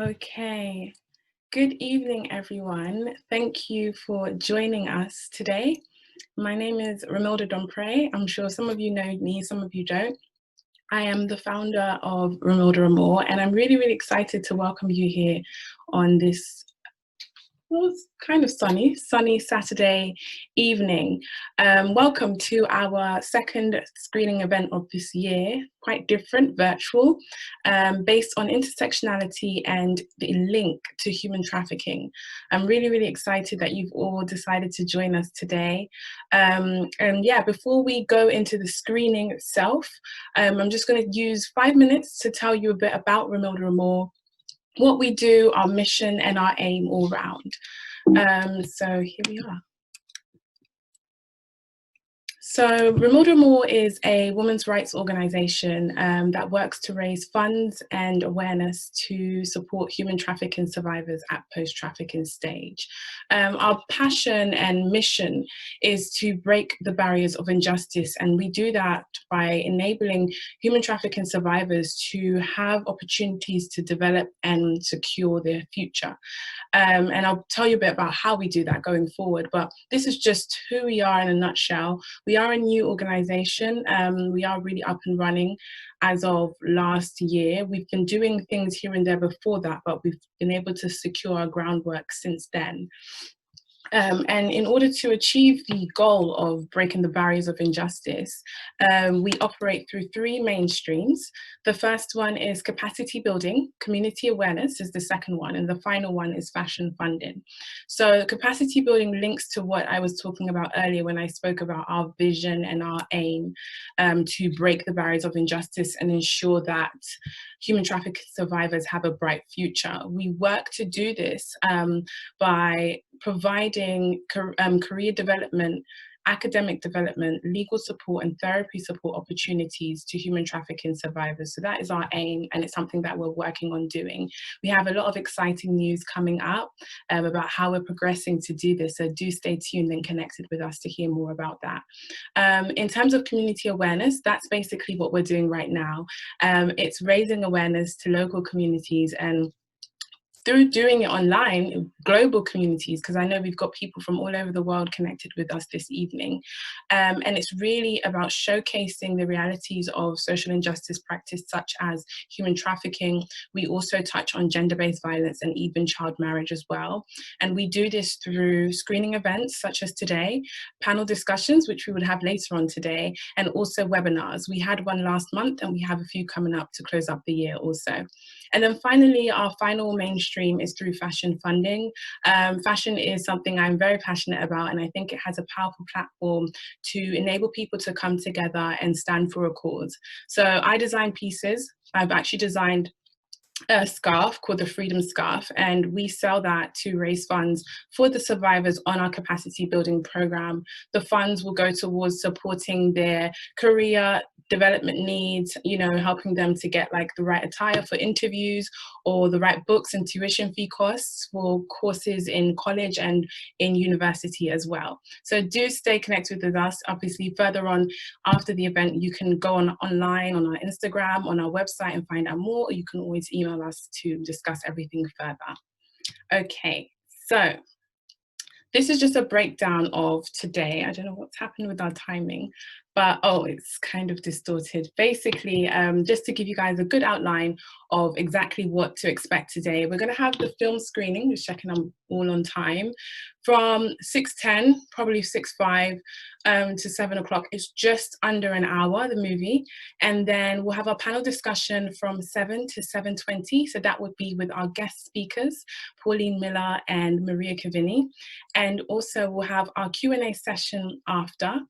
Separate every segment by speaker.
Speaker 1: Okay, good evening, everyone. Thank you for joining us today. My name is ROMILDAMOR. I'm sure some of you know me, some of you don't. I am the founder of ROMILDAMOR, and I'm really excited to welcome you here on this well, it's kind of sunny Saturday evening. Welcome to our second screening event of this year, quite different, virtual, based on intersectionality and the link to human trafficking. I'm really excited that you've all decided to join us today. And yeah, before we go into the screening itself, I'm just going to use 5 minutes to tell you a bit about ROMILDAMOR, what we do, our mission and our aim all round. So here we are. So ROMILDAMOR is a women's rights organisation that works to raise funds and awareness to support human trafficking survivors at post-trafficking stage. Our passion and mission is to break the barriers of injustice, and we do that by enabling human trafficking survivors to have opportunities to develop and secure their future. And I'll tell you a bit about how we do that going forward, but this is just who we are in a nutshell. We are a new organisation. We are really up and running as of last year. We've been doing things here and there before that, but we've been able to secure our groundwork since then. And in order to achieve the goal of breaking the barriers of injustice, we operate through 3 main streams. The first one is capacity building, community awareness is the second one, and the final one is fashion funding. So capacity building links to what I was talking about earlier when I spoke about our vision and our aim to break the barriers of injustice and ensure that human trafficking survivors have a bright future. We work to do this by providing career development, academic development, legal support and therapy support opportunities to human trafficking survivors. So that is our aim, and it's something that we're working on doing. We have a lot of exciting news coming up about how we're progressing to do this, so do stay tuned and connected with us to hear more about that. In terms of community awareness, that's basically what we're doing right now. It's raising awareness to local communities and through doing it online, global communities, because I know we've got people from all over the world connected with us this evening. And it's really about showcasing the realities of social injustice practice, such as human trafficking. We also touch on gender-based violence and even child marriage as well. And we do this through screening events such as today, panel discussions, which we would have later on today, and also webinars. We had one last month and we have a few coming up to close up the year also. And then finally, our final mainstream is through fashion funding. Fashion is something I'm very passionate about, and I think it has a powerful platform to enable people to come together and stand for a cause. So I design pieces. I've actually designed a scarf called the Freedom Scarf, and we sell that to raise funds for the survivors on our capacity building program. The funds will go towards supporting their career development needs, you know, helping them to get like the right attire for interviews or the right books and tuition fee costs for courses in college and in university as well. So do stay connected with us. Obviously further on after the event, you can go online on our Instagram, on our website and find out more, or you can always email us to discuss everything further. Okay, so this is just a breakdown of today. I don't know what's happened with our timing, but oh, it's kind of distorted. Basically, just to give you guys a good outline of exactly what to expect today, we're going to have the film screening, just checking I'm all on time, from 6:10, probably 6:05 to 7 o'clock. It's just under an hour, the movie. And then we'll have our panel discussion from 7 to 7:20. So that would be with our guest speakers, Pauline Miller and Maria Cavini. And also we'll have our Q&A session after.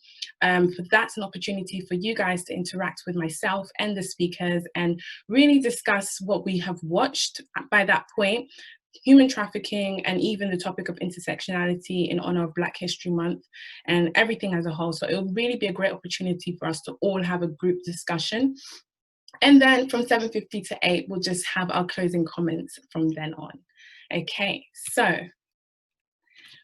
Speaker 1: That's an opportunity for you guys to interact with myself and the speakers and really discuss what we have watched by that point, human trafficking, and even the topic of intersectionality in honor of Black History Month and everything as a whole. So it will really be a great opportunity for us to all have a group discussion. And then from 7:50 to 8, we'll just have our closing comments from then on. Okay, so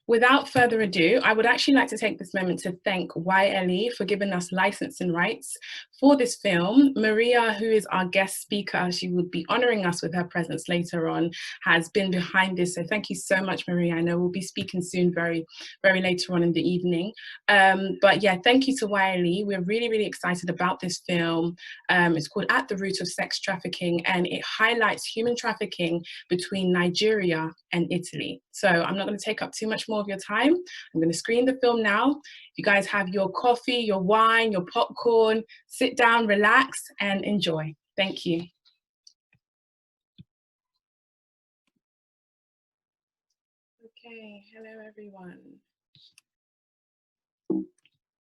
Speaker 1: Without further ado, I would actually like to take this moment to thank YLE for giving us licensing rights for this film. Maria, who is our guest speaker, she would be honoring us with her presence later on, has been behind this. So thank you so much, Maria. I know we'll be speaking soon, very later on in the evening. But yeah, thank you to YLE. We're really excited about this film. It's called At the Root of Sex Trafficking, and it highlights human trafficking between Nigeria and Italy. So I'm not going to take up too much more of your time. I'm going to screen the film now. You guys have your coffee, your wine, your popcorn, sit down, relax, and enjoy. Thank you. Okay, hello everyone.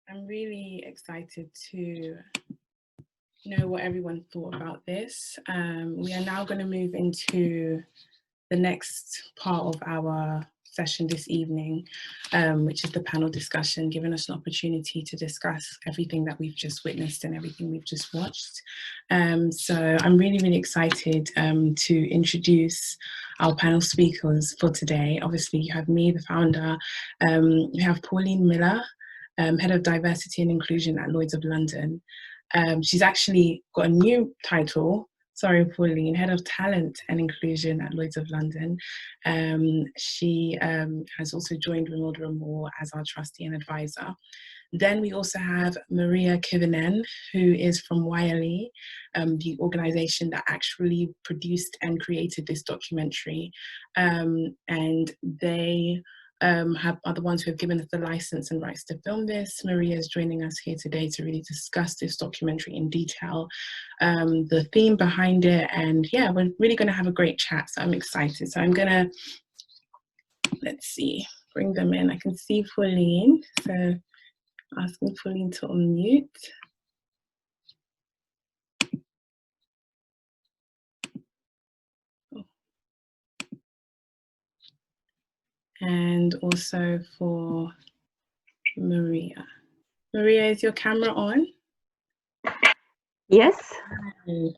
Speaker 1: I'm really excited to know what everyone thought about this. We are now going to move into the next part of our session this evening, which is the panel discussion, giving us an opportunity to discuss everything that we've just witnessed and everything we've just watched. So I'm really excited to introduce our panel speakers for today. Obviously, you have me, the founder. We have Pauline Miller, Head of Diversity and Inclusion at Lloyd's of London. She's actually got a new title. Sorry, Pauline, Head of Talent and Inclusion at Lloyd's of London. She has also joined ROMILDAMOR as our trustee and advisor. Then we also have Maria Kivinen, who is from YLE, the organization that actually produced and created this documentary. And they are the ones who have given us the license and rights to film this. Maria is joining us here today to really discuss this documentary in detail, the theme behind it, and yeah, we're really going to have a great chat, so I'm excited. So I'm going to, let's see, bring them in. I can see Pauline, so asking Pauline to unmute. And also for Maria. Maria, is your camera on?
Speaker 2: Yes.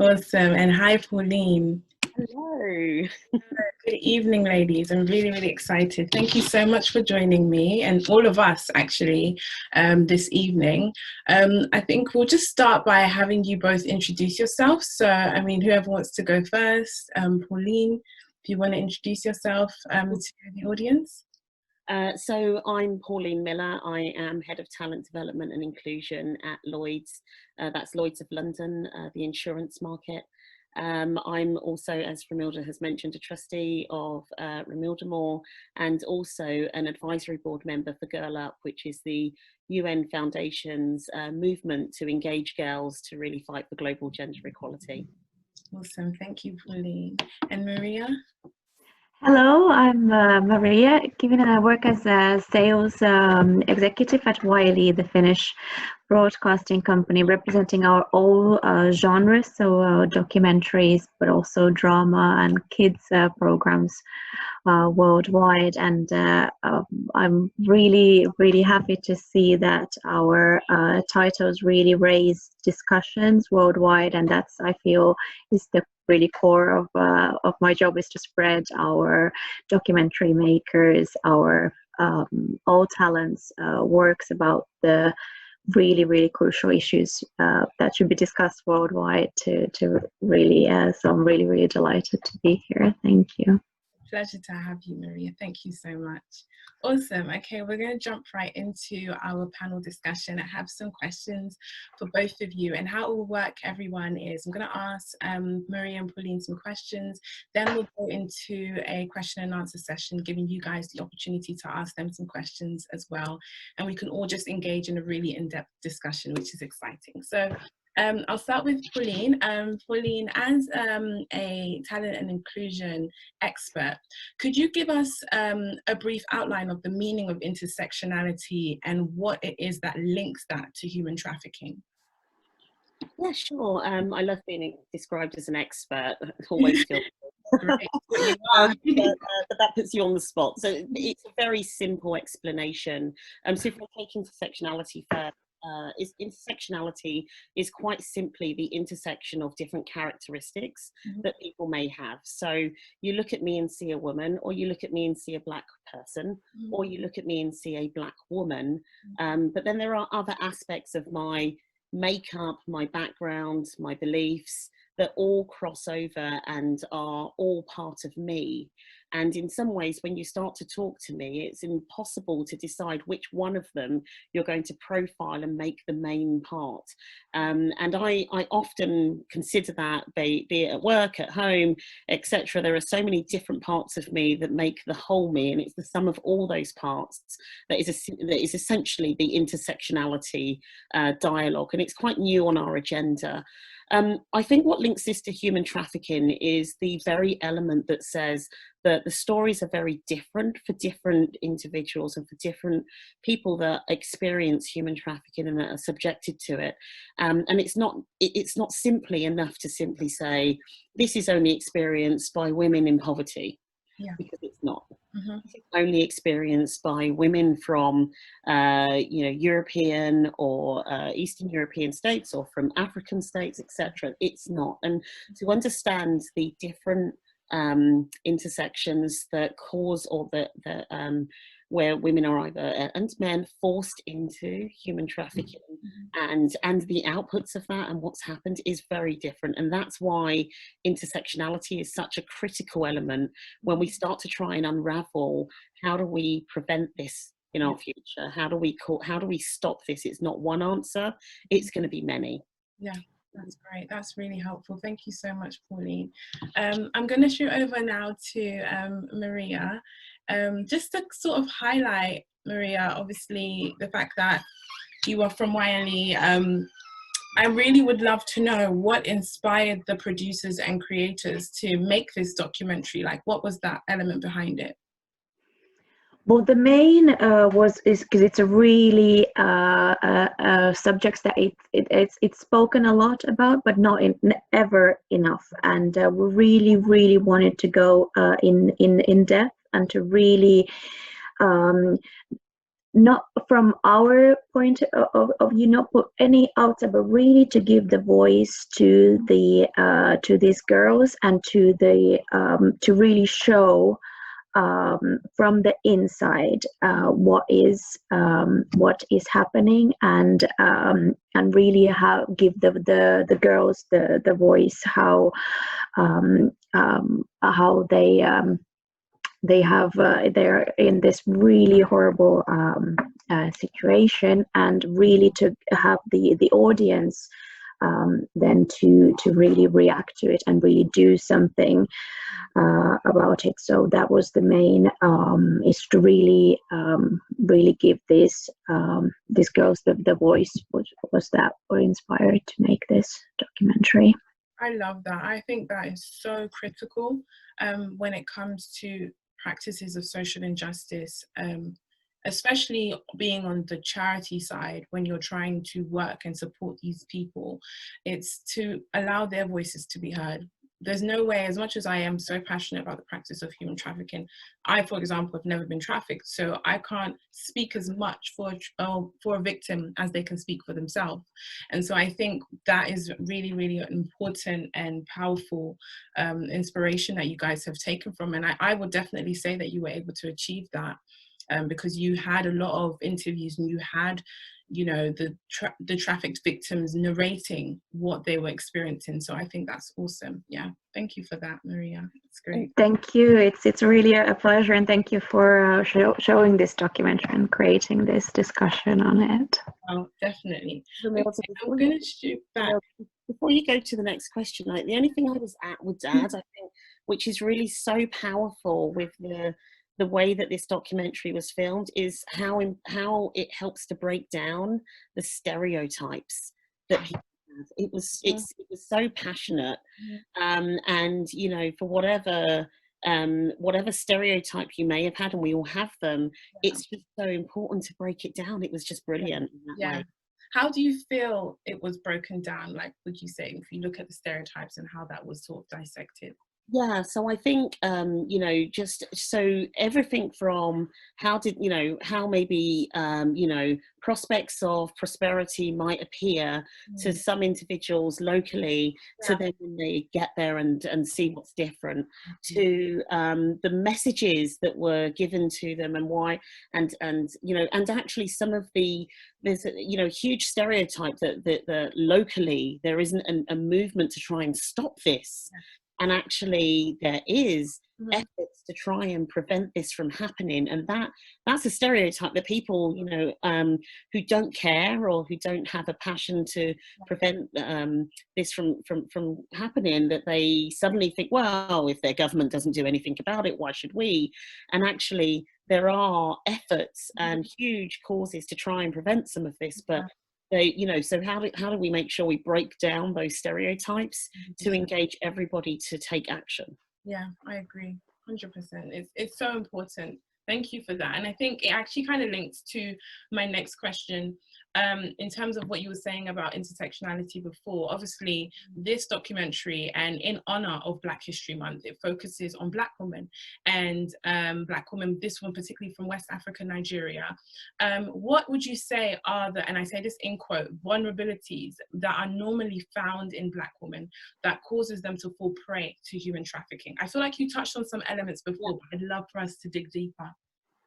Speaker 1: Awesome. And hi, Pauline.
Speaker 2: Hello.
Speaker 1: Good evening, ladies. I'm really excited. Thank you so much for joining me and all of us actually this evening. I think we'll just start by having you both introduce yourselves. So, I mean, whoever wants to go first, Pauline, if you want to introduce yourself to the audience.
Speaker 2: So I'm Pauline Miller. I am Head of Talent Development and Inclusion at Lloyd's. That's Lloyd's of London, the insurance market. I'm also, as Romilda has mentioned, a trustee of ROMILDAMOR and also an advisory board member for Girl Up, which is the UN Foundation's movement to engage girls to really fight for global gender equality.
Speaker 1: Awesome, thank you, Pauline. And Maria?
Speaker 3: Hello, I'm Maria Kivinen. I work as a sales executive at YLE, the Finnish broadcasting company, representing our all genres, so documentaries, but also drama and kids programs worldwide. And I'm really happy to see that our titles really raise discussions worldwide, and that's, I feel, is the really core of my job, is to spread our documentary makers, our all talents works about the really crucial issues that should be discussed worldwide to really, so I'm really delighted to be here. Thank you.
Speaker 1: Pleasure to have you, Maria. Thank you so much. Awesome. Okay, we're going to jump right into our panel discussion. I have some questions for both of you, and how it will work, everyone, is I'm going to ask Maria and Pauline some questions, then we'll go into a question and answer session, giving you guys the opportunity to ask them some questions as well, and we can all just engage in a really in-depth discussion, which is exciting. So I'll start with Pauline. Pauline, as a talent and inclusion expert, could you give us a brief outline of the meaning of intersectionality and what it is that links that to human trafficking?
Speaker 2: Yeah, sure. I love being described as an expert. It always feels
Speaker 1: Great.
Speaker 2: but that puts you on the spot. So it's a very simple explanation. So if we're taking intersectionality first, intersectionality is quite simply the intersection of different characteristics that people may have. So you look at me and see a woman, or you look at me and see a black person, or you look at me and see a black woman. But then there are other aspects of my makeup, my background, my beliefs that all cross over and are all part of me. And in some ways, when you start to talk to me, it's impossible to decide which one of them you're going to profile and make the main part. And I often consider that, be it at work, at home, etc. There are so many different parts of me that make the whole me, and it's the sum of all those parts that is essentially the intersectionality dialogue, and it's quite new on our agenda. I think what links this to human trafficking is the very element that says that the stories are very different for different individuals and for different people that experience human trafficking and that are subjected to it. And it's not simply enough to simply say, this is only experienced by women in poverty. Yeah. Because it's not. It's only experienced by women from, European or Eastern European states, or from African states, etc. It's not. And to understand the different intersections that cause, or where women are either, and men, forced into human trafficking, and the outputs of that and what's happened is very different. And that's why intersectionality is such a critical element when we start to try and unravel, how do we prevent this in our future? How do we stop this? It's not one answer, it's going to be many.
Speaker 1: Yeah. That's great. That's really helpful. Thank you so much, Pauline. I'm going to shoot over now to Maria. Just to sort of highlight, Maria, obviously the fact that you are from YLE. I really would love to know what inspired the producers and creators to make this documentary. Like, what was that element behind it?
Speaker 3: Well, the main is because it's a really subjects that it's spoken a lot about, but not ever enough. And we really wanted to go in depth and to really not from our point of view, not put any outside, but really to give the voice to these girls, and to really show from the inside what is happening, and really give the girls the voice, how they're in this really horrible situation, and really to have the audience then to really react to it and really do something about it. So that was the main, is to really give these girls the voice. Was that what inspired to make this documentary?
Speaker 1: I love that. I think that is so critical when it comes to practices of social injustice, especially being on the charity side. When you're trying to work and support these people, it's to allow their voices to be heard. There's no way, as much as I am so passionate about the practice of human trafficking, I, for example, have never been trafficked, so I can't speak as much for a victim as they can speak for themselves. And so I think that is really, really important and powerful inspiration that you guys have taken from. And I would definitely say that you were able to achieve that because you had a lot of interviews, and you had, you know, the trafficked victims narrating what they were experiencing. So I think that's awesome. Yeah, thank you for that, Maria. It's great.
Speaker 3: Thank you. It's really a pleasure, and thank you for showing this documentary and creating this discussion on it.
Speaker 1: Oh, definitely. Okay, I'm going to shoot back.
Speaker 2: Before you go to the next question, like, the only thing I would add, I think, which is really so powerful with the way that this documentary was filmed, is how it helps to break down the stereotypes that people have. It was so passionate, and you know, for whatever stereotype you may have had, and we all have them, it's just so important to break it down. It was just brilliant in that way.
Speaker 1: How do you feel it was broken down? Like, would you say, if you look at the stereotypes and how that was sort of dissected?
Speaker 2: Yeah, so I think, you know, just so everything from how did, you know, how maybe, you know, prospects of prosperity might appear to
Speaker 1: Mm.
Speaker 2: some individuals locally, to
Speaker 1: Yeah.
Speaker 2: then when they get there and see what's different,
Speaker 1: Mhm.
Speaker 2: to the messages that were given to them and why, and you know, and actually some of the, there's a, you know, huge stereotype that locally there isn't a movement to try and stop this. And actually there is
Speaker 1: Mhm.
Speaker 2: efforts to try and prevent this from happening, and that's a stereotype that people, you know, who don't care or who don't have a passion to prevent this from happening, that they suddenly think, well, if their government doesn't do anything about it, why should we? And actually there are efforts and huge causes to try and prevent some of this, but they, you know, so how do we make sure we break down those stereotypes to engage everybody to take action?
Speaker 1: Yeah, I agree, 100%. It's so important. Thank you for that. And I think it actually kind of links to my next question, in terms of what you were saying about intersectionality before. Obviously, this documentary, and in honor of Black History Month, it focuses on Black women and Black women, this one particularly from West Africa, Nigeria. What would you say are the, and I say this in quote, vulnerabilities that are normally found in Black women that causes them to fall prey to human trafficking? I feel like you touched on some elements before, but I'd love for us to dig deeper.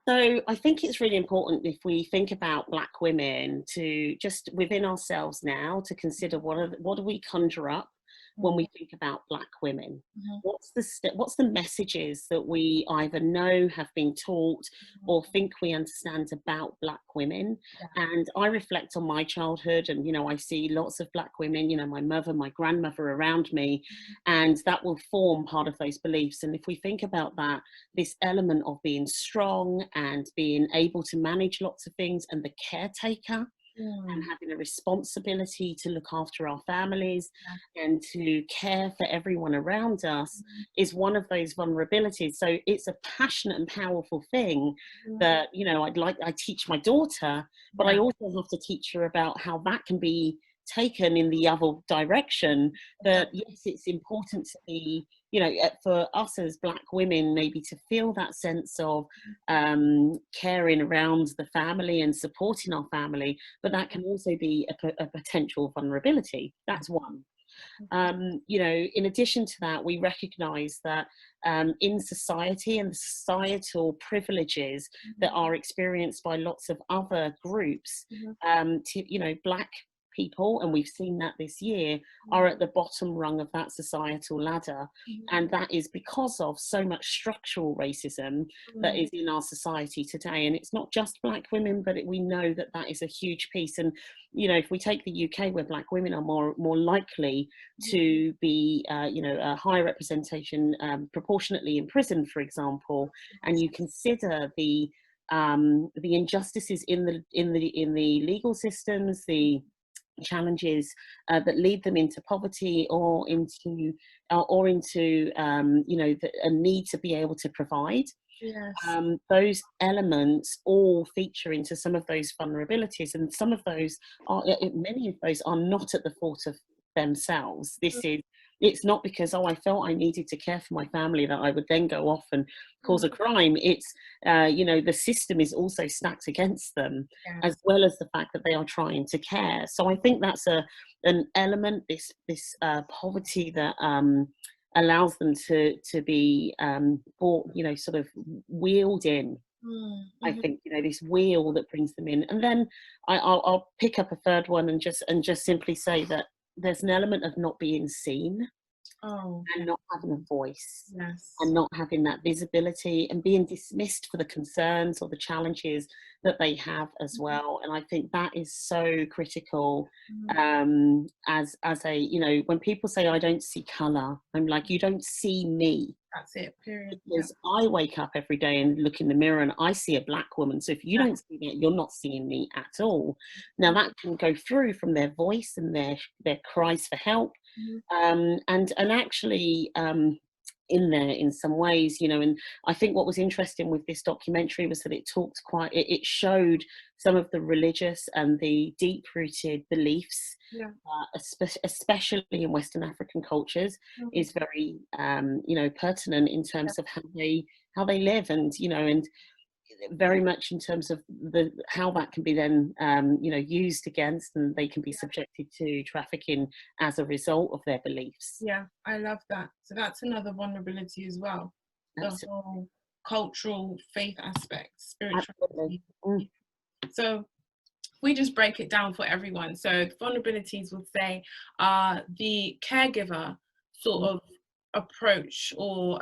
Speaker 2: So I think it's really important, if we think about Black women, to just within ourselves now to consider what do we conjure up when we think about Black women?
Speaker 1: Mhm.
Speaker 2: What's the messages that we either know, have been taught, or think we understand about Black women? And I reflect on my childhood, and you know, I see lots of Black women, you know, my mother, my grandmother around me, and that will form part of those beliefs. And if we think about that, this element of being strong and being able to manage lots of things, and the caretaker, and having a responsibility to look after our families and to care for everyone around us, is one of those vulnerabilities. So it's a passionate and powerful thing that, you know, I teach my daughter, but I also have to teach her about how that can be taken in the other direction. That yes, it's important to be, you know, for us as Black women, maybe to feel that sense of caring around the family and supporting our family, but that can also be a potential vulnerability. That's one. You know, in addition to that, we recognize that in society, and the societal privileges that are experienced by lots of other groups, you know, Black people, and we've seen that this year, are at the bottom rung of that societal ladder. And that is because of so much structural racism that is in our society today. And it's not just Black women, but we know that that is a huge piece. And you know, if we take the UK, where Black women are more likely to be, you know, a higher representation proportionately in prison, for example, and you consider the injustices in the legal systems, the challenges that lead them into poverty, or into you know, a need to be able to provide. Those elements all feature into some of those vulnerabilities, and some of those are, many of those are not at the fault of themselves. It's not because, oh, I felt I needed to care for my family, that I would then go off and cause a crime. It's you know, the system is also stacked against them, as well as the fact that they are trying to care. So I think that's an element, this poverty that allows them to be brought, you know, sort of wheeled in. I think, you know, this wheel that brings them in. And then I'll pick up a third one, and just simply say that there's an element of not being seen, and not having a voice, and not having that visibility, and being dismissed for the concerns or the challenges that they have as well. And I think that is so critical. As a, you know, when people say I don't see colour, I'm like, you don't see me.
Speaker 1: That's it, period.
Speaker 2: Because I wake up every day and look in the mirror and I see a Black woman. So if you don't see that, you're not seeing me at all. Now that can go through from their voice and their cries for help. And actually, in there in some ways, you know. And I think what was interesting with this documentary was that it showed some of the religious and the deep-rooted beliefs, especially in Western African cultures, is very pertinent in terms of how they live, and you know, and very much in terms of how that can be then used against, and they can be subjected to trafficking as a result of their beliefs.
Speaker 1: Yeah, I love that. So that's another vulnerability as well. The whole cultural faith aspect, spirituality. So if we just break it down for everyone. So vulnerabilities would say are the caregiver sort of approach or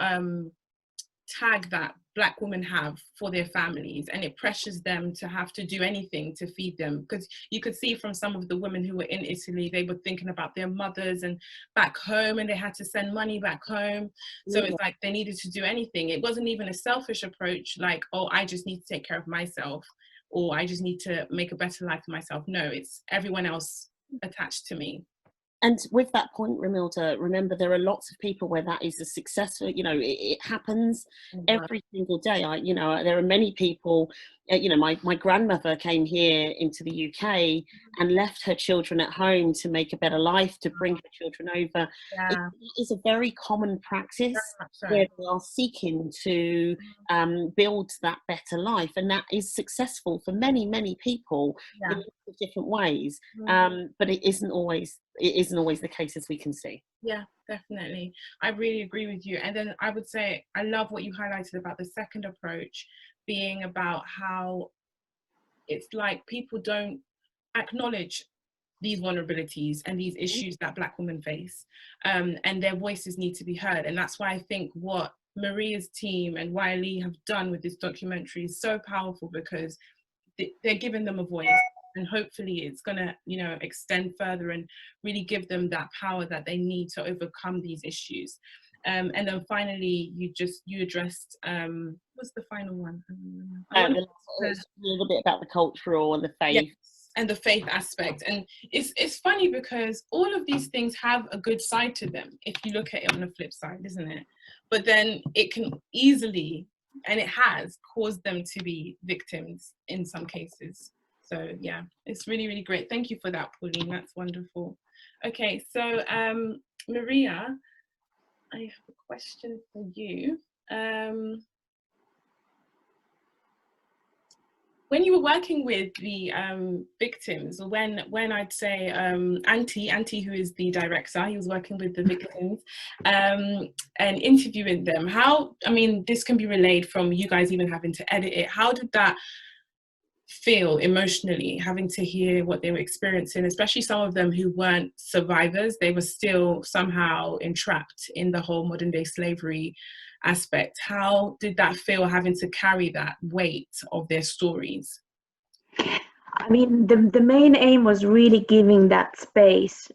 Speaker 1: tag that Black women have for their families, and it pressures them to have to do anything to feed them, because you could see from some of the women who were in Italy, they were thinking about their mothers and back home, and they had to send money back home. So it's like they needed to do anything. It wasn't even a selfish approach like, oh, I just need to take care of myself, or I just need to make a better life for myself. No, it's everyone else attached to me.
Speaker 2: And with that point, Romilda, remember there are lots of people where that is a successful, you know, it happens every single day. There are many people, my grandmother came here into the UK and left her children at home to make a better life, to bring her children over. It is a very common practice where they are seeking to build that better life. And that is successful for many, many people in different ways. But it isn't always the case, as we can see.
Speaker 1: Yeah, definitely. I really agree with you. And then I would say, I love what you highlighted about the second approach being about how it's like people don't acknowledge these vulnerabilities and these issues that Black women face, and their voices need to be heard. And that's why I think what Maria's team and Wiley have done with this documentary is so powerful, because they're giving them a voice. And hopefully it's going to, extend further and really give them that power that they need to overcome these issues. And then finally, you addressed, what's the final one?
Speaker 2: A little bit about the cultural and the faith.
Speaker 1: Yes, and the faith aspect. And it's funny because all of these things have a good side to them, if you look at it on the flip side, isn't it? But then it can easily, and it has, caused them to be victims in some cases. So yeah, it's really, really great. Thank you for that, Pauline. That's wonderful. Okay, so Maria, I have a question for you. When you were working with the victims, or when I'd say Antti, who is the director, he was working with the victims and interviewing them. This can be relayed from you guys even having to edit it. How did that feel emotionally, having to hear what they were experiencing, especially some of them who weren't survivors? They were still somehow entrapped in the whole modern day slavery aspect. How did that feel, having to carry that weight of their stories?
Speaker 3: I mean, the main aim was really giving that space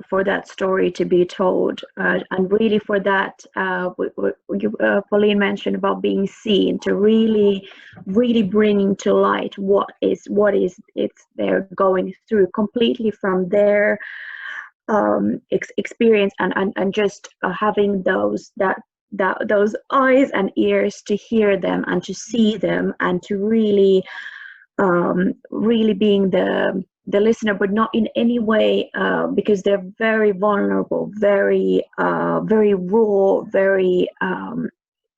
Speaker 3: for that story to be told, and really for that, Pauline mentioned about being seen, to really bringing to light what is they're going through, completely from their experience, and just having those eyes and ears to hear them and to see them, and to really being the listener, but not in any way, because they're very vulnerable, very raw, very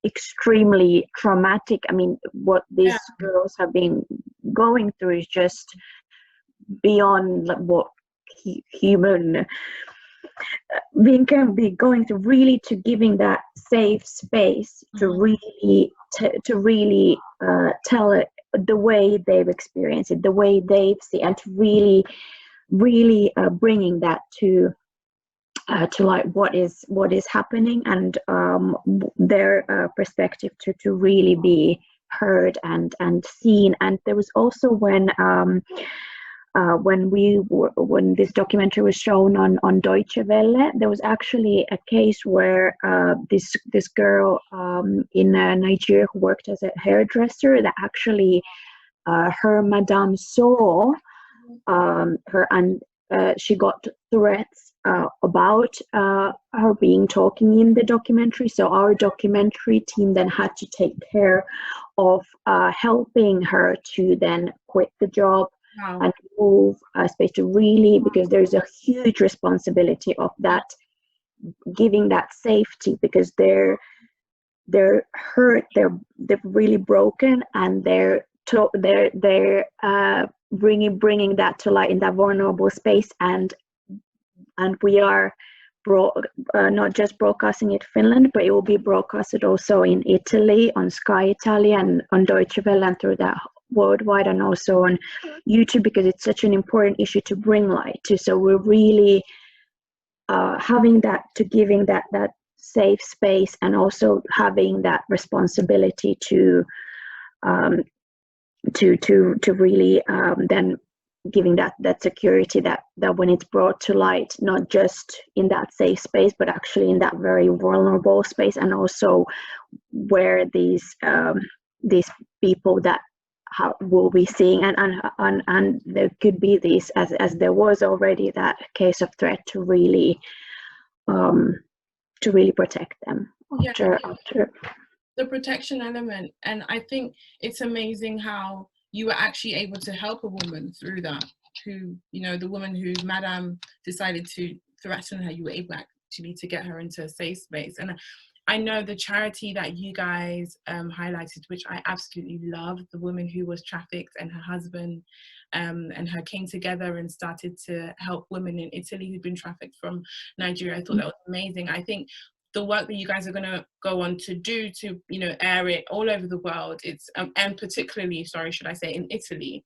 Speaker 3: extremely traumatic. I mean, what these girls have been going through is just beyond what human being can be going through. Really, to giving that safe space to really tell it the way they've experienced it, the way they've seen, and to really bringing that to like what is happening, and their perspective to really be heard and seen. And there was also when this documentary was shown on Deutsche Welle, there was actually a case where this girl in Nigeria who worked as a hairdresser, that actually her madame saw her, and she got threats about her being talking in the documentary. So our documentary team then had to take care of helping her to then quit the job. Wow. And move space to really, because there's a huge responsibility of that, giving that safety, because they're hurt, they're really broken, and they're bringing that to light in that vulnerable space, and we are not just broadcasting it in Finland, but it will be broadcasted also in Italy on Sky Italia and on Deutsche Welle, and through that worldwide, and also on YouTube, because it's such an important issue to bring light to. So we're really having that, to giving that safe space, and also having that responsibility to really then giving that security, that when it's brought to light, not just in that safe space, but actually in that very vulnerable space, and also where these people that will be seeing, and there could be these, as there was already that case of threat, to really protect them after.
Speaker 1: The protection element. And I think it's amazing how you were actually able to help a woman through that, who, you know, the woman who Madame decided to threaten her, you were able actually to get her into a safe space. And I know the charity that you guys highlighted, which I absolutely love, the woman who was trafficked and her husband and her came together and started to help women in Italy who'd been trafficked from Nigeria. I thought that was amazing. I think the work that you guys are going to go on to do to, you know, air it all over the world, it's and particularly, sorry, should I say, in Italy,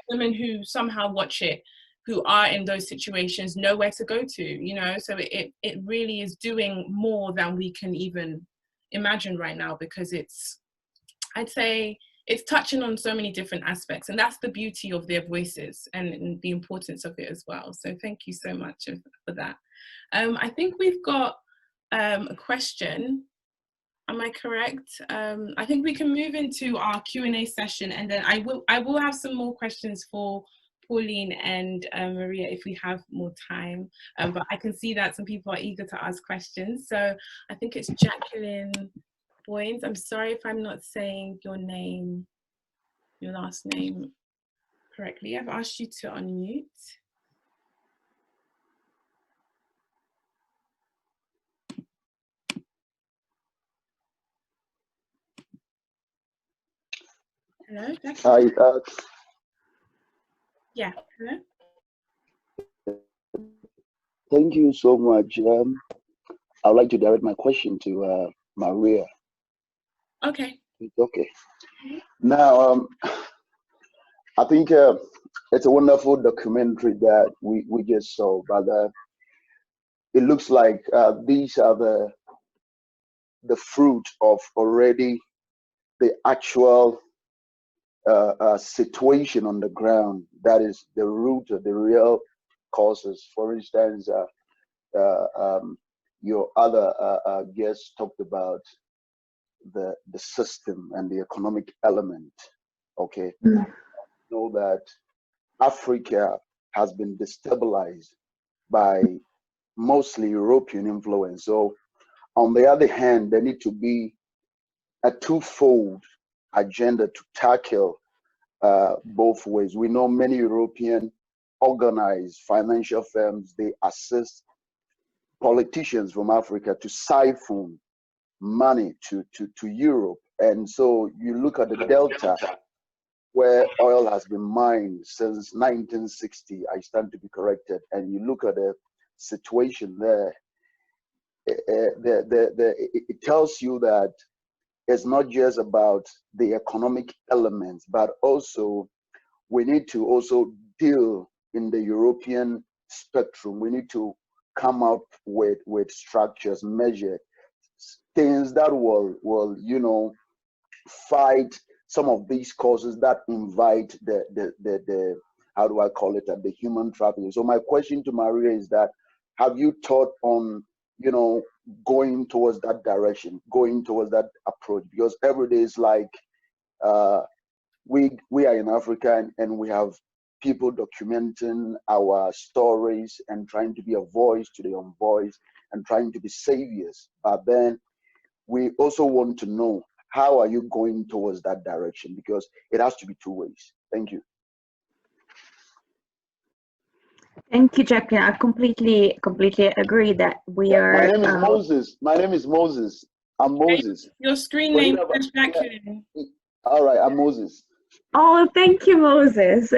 Speaker 1: women who somehow watch it, who are in those situations, know where to go to, you know. So it really is doing more than we can even imagine right now, because it's, I'd say, it's touching on so many different aspects, and that's the beauty of their voices and the importance of it as well. So thank you so much for that. I think we've got a question. Am I correct? I think we can move into our Q&A session, and then I will have some more questions for Pauline and Maria if we have more time. But I can see that some people are eager to ask questions. So I think it's Jacqueline Boynes. I'm sorry if I'm not saying your name, your last name correctly. I've asked you to unmute. Hello, Jacqueline.
Speaker 4: Hi.
Speaker 1: Yeah, hello.
Speaker 4: Thank you so much. I'd like to direct my question to Maria.
Speaker 1: Okay.
Speaker 4: Okay. Now, I think it's a wonderful documentary that we just saw, but it looks like these are the fruit of already the actual situation on the ground. That is the root of the real causes. For instance, your other guest talked about the system and the economic element. Okay, know that Africa has been destabilized by mostly European influence. So on the other hand, there need to be a twofold agenda to tackle both ways. We know many European organized financial firms, they assist politicians from Africa to siphon money to Europe. And so you look at the Delta, where oil has been mined since 1960, I stand to be corrected, and you look at the situation there, it tells you that it's not just about the economic elements, but also we need to also deal in the European spectrum. We need to come up with structures, measure things that will you know, fight some of these causes that invite the how do I call it, the human trafficking. So my question to Maria is that, have you thought on, you know, going towards that direction, going towards that approach? Because every day is like we are in Africa and we have people documenting our stories and trying to be a voice to the unvoiced and trying to be saviors. But then we also want to know, how are you going towards that direction? Because it has to be two ways. Thank you.
Speaker 3: Thank you, Jacqueline. I completely agree that we are.
Speaker 4: My name is Moses. My name is Moses. I'm Moses.
Speaker 1: Your screen name is Jacqueline.
Speaker 4: All right, I'm Moses.
Speaker 3: Oh, thank you, Moses.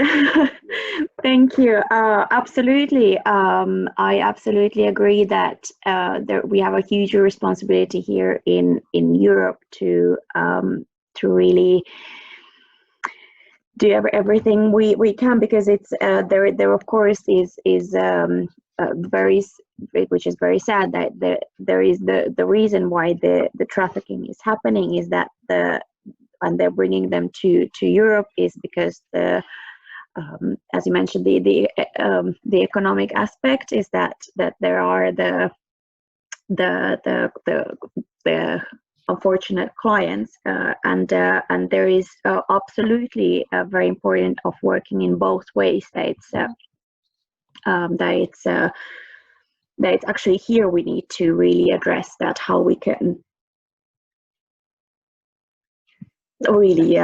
Speaker 3: Thank you. Absolutely. I absolutely agree that we have a huge responsibility here in Europe to really do everything we can, because it's there of course is very, which is very sad, that there is the reason why the trafficking is happening is that and they're bringing them to Europe is because as you mentioned, the economic aspect is that there are the unfortunate clients, and there is absolutely very important of working in both ways. That it's actually here we need to really address that, how we can really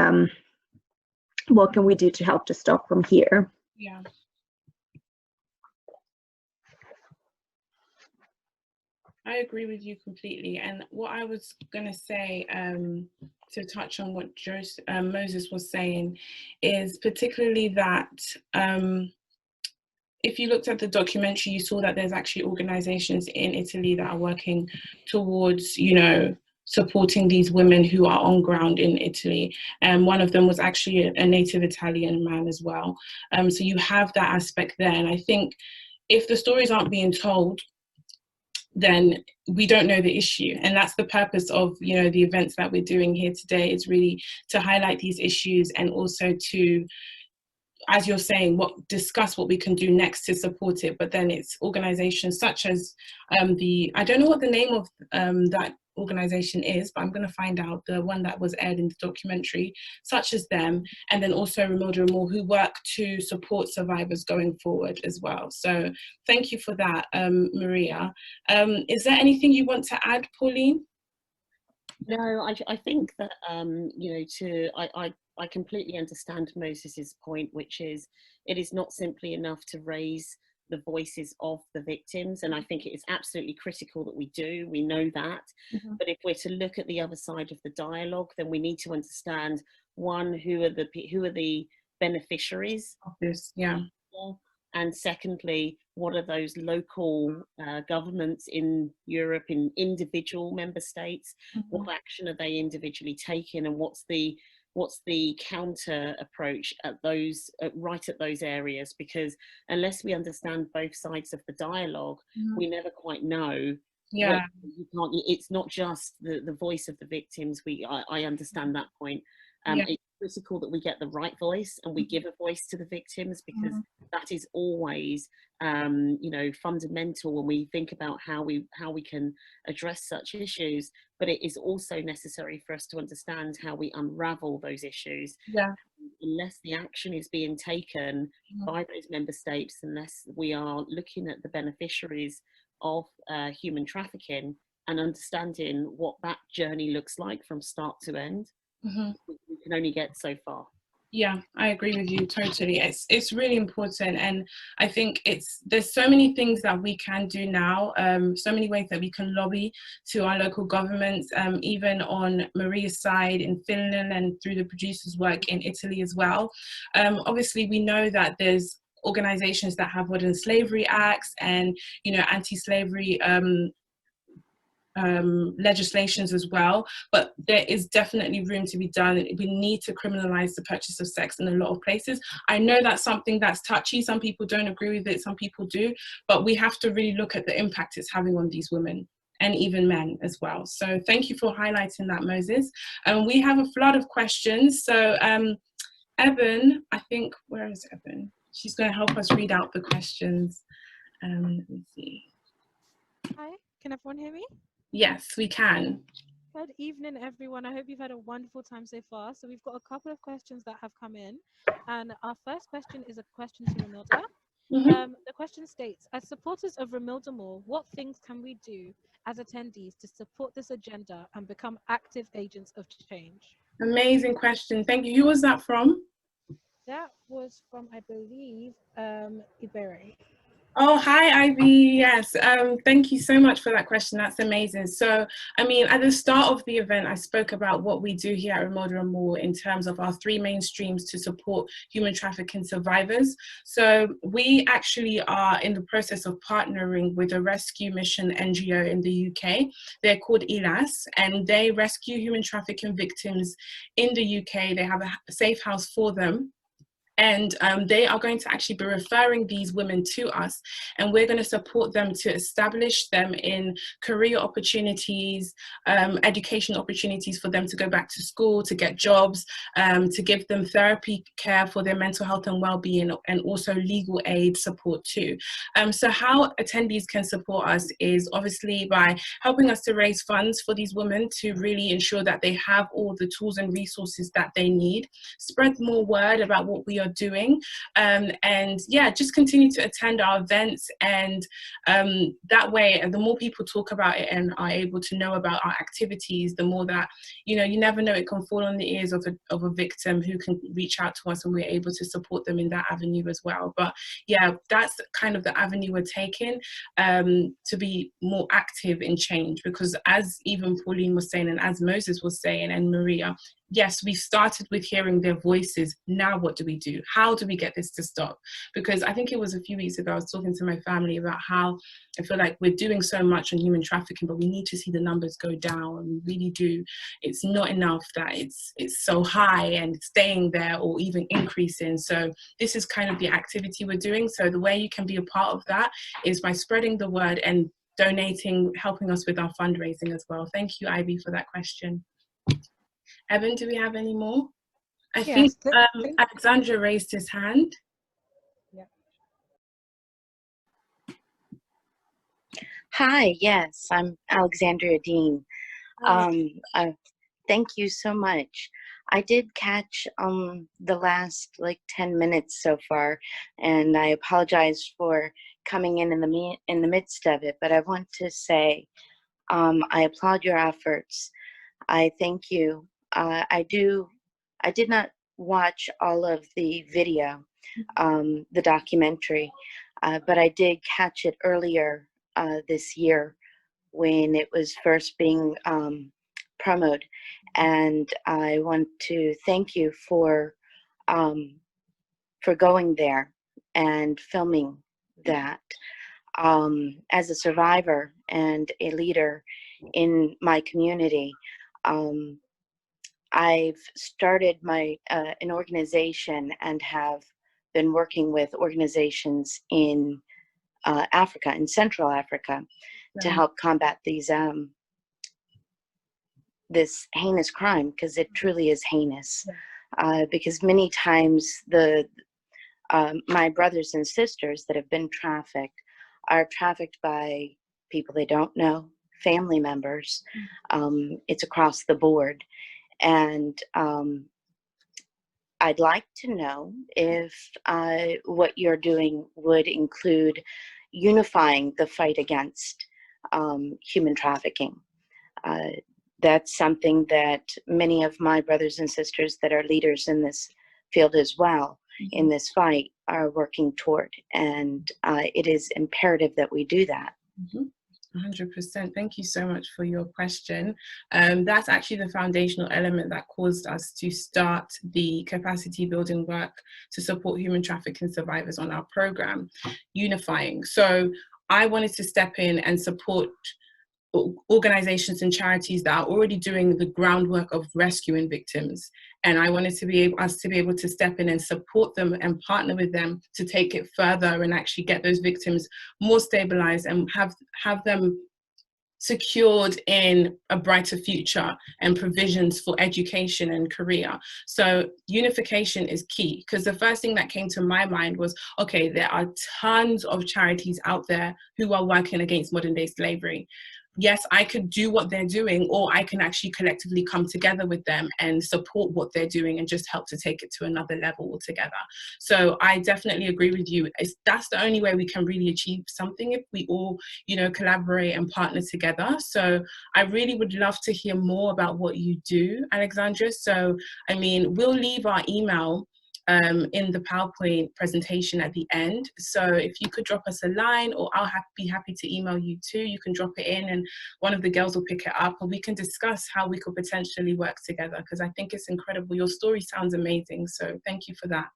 Speaker 3: what can we do to help to stop from here.
Speaker 1: Yeah. I agree with you completely. And what I was going to say, to touch on what Moses was saying, is particularly that if you looked at the documentary, you saw that there's actually organizations in Italy that are working towards, supporting these women who are on ground in Italy. And one of them was actually a native Italian man as well. So you have that aspect there. And I think if the stories aren't being told, then we don't know the issue. And that's the purpose of, the events that we're doing here today, is really to highlight these issues and also to, as you're saying, discuss what we can do next to support it. But then it's organizations such as I don't know what the name of that organization is, but I'm going to find out, the one that was aired in the documentary, such as them, and then also ROMILDAMOR, who work to support survivors going forward as well. So thank you for that, Maria. Is there anything you want to add, Pauline?
Speaker 2: No, I think that I completely understand Moses's point, which is it is not simply enough to raise the voices of the victims, and I think it is absolutely critical that we do. We know that, but if we're to look at the other side of the dialogue, then we need to understand, one, who are the beneficiaries
Speaker 1: of this, yeah,
Speaker 2: and secondly, what are those local governments in Europe, in individual member states? What action are they individually taking, and what's the counter approach at those right at those areas? Because unless we understand both sides of the dialogue, we never quite know.
Speaker 1: Yeah,
Speaker 2: it's not just the voice of the victims. I understand that point. It's critical that we get the right voice and we give a voice to the victims, because that is always fundamental when we think about how we can address such issues. But it is also necessary for us to understand how we unravel those issues. Unless the action is being taken by those member states, unless we are looking at the beneficiaries of human trafficking and understanding what that journey looks like from start to end, we can only get so far.
Speaker 1: Yeah, I agree with you totally. It's really important, and I think there's so many things that we can do now, so many ways that we can lobby to our local governments, even on Maria's side in Finland and through the producers' work in Italy as well. Obviously, we know that there's organizations that have modern slavery acts and anti-slavery legislations as well, but there is definitely room to be done. We need to criminalize the purchase of sex in a lot of places. I know that's something that's touchy. Some people don't agree with it, some people do, but we have to really look at the impact it's having on these women and even men as well. So thank you for highlighting that, Moses. We have a flood of questions. So Evan, I think, where is Evan? She's going to help us read out the questions. Let me see.
Speaker 5: Hi, can everyone hear me?
Speaker 1: Yes, we can.
Speaker 5: Good evening, everyone. I hope you've had a wonderful time so far. So we've got a couple of questions that have come in. And our first question is a question to Romilda. The question states, as supporters of ROMILDAMOR, what things can we do as attendees to support this agenda and become active agents of change?
Speaker 1: Amazing question. Thank you. Who was that from?
Speaker 5: That was from, I believe, Iberi.
Speaker 1: Oh, hi, Ivy. Yes, thank you so much for that question. That's amazing. So, I mean, at the start of the event, I spoke about what we do here at ROMILDAMOR in terms of our three main streams to support human trafficking survivors. So we actually are in the process of partnering with a rescue mission NGO in the UK. They're called ELAS, and they rescue human trafficking victims in the UK. They have a safe house for them. And they are going to actually be referring these women to us, and we're going to support them to establish them in career opportunities, education opportunities for them to go back to school, to get jobs, to give them therapy care for their mental health and well-being, and also legal aid support too. So how attendees can support us is obviously by helping us to raise funds for these women to really ensure that they have all the tools and resources that they need, spread more word about what we are doing, and yeah, just continue to attend our events, and that way, the more people talk about it and are able to know about our activities, the more that, you know, you never know, it can fall on the ears of a victim who can reach out to us, and we're able to support them in that avenue as well. But yeah, that's kind of the avenue we're taking, to be more active in change, because as even Pauline was saying, and as Moses was saying, and Maria, yes, we started with hearing their voices. Now what do we do? How do we get this to stop? Because I think it was a few weeks ago, I was talking to my family about how I feel like we're doing so much on human trafficking, but we need to see the numbers go down. We really do. It's not enough that it's so high and staying there or even increasing. So this is kind of the activity we're doing. So the way you can be a part of that is by spreading the word and donating, helping us with our fundraising as well. Thank you, Ivy, for that question. Evan, do we have any more? I think Alexandra raised his hand.
Speaker 5: Yeah.
Speaker 6: Hi, yes, I'm Alexandria Dean. Thank you so much. I did catch the last like 10 minutes so far, and I apologize for coming in the midst of it, but I want to say I applaud your efforts. I thank you. I did not watch all of the video, the documentary, but I did catch it earlier this year when it was first being promoted, and I want to thank you for going there and filming that. As a survivor and a leader in my community, I've started an organization and have been working with organizations in Africa, in Central Africa, to help combat these this heinous crime, because it truly is heinous. Because many times my brothers and sisters that have been trafficked are trafficked by people they don't know, family members. It's across the board. And I'd like to know if what you're doing would include unifying the fight against human trafficking. That's something that many of my brothers and sisters that are leaders in this field as well, in this fight, are working toward. And it is imperative that we do that.
Speaker 1: 100%. Thank you so much for your question. That's actually the foundational element that caused us to start the capacity building work to support human trafficking survivors on our program, Unifying. So I wanted to step in and support organizations and charities that are already doing the groundwork of rescuing victims, and I wanted to be us to be able to step in and support them and partner with them to take it further and actually get those victims more stabilized and have them secured in a brighter future and provisions for education and career. So unification is key, because the first thing that came to my mind was, okay, there are tons of charities out there who are working against modern day slavery. yes, I could do what they're doing, or I can actually collectively come together with them and support what they're doing and just help to take it to another level altogether. So I definitely agree with you. That's the only way we can really achieve something, if we all, you know, collaborate and partner together. So I really would love to hear more about what you do, Alexandra. So, I mean, we'll leave our email in the PowerPoint presentation at the end. So if you could drop us a line, or I'll be happy to email you too. You can drop it in and one of the girls will pick it up, and we can discuss how we could potentially work together, because I think it's incredible. Your story sounds amazing. So thank you for that.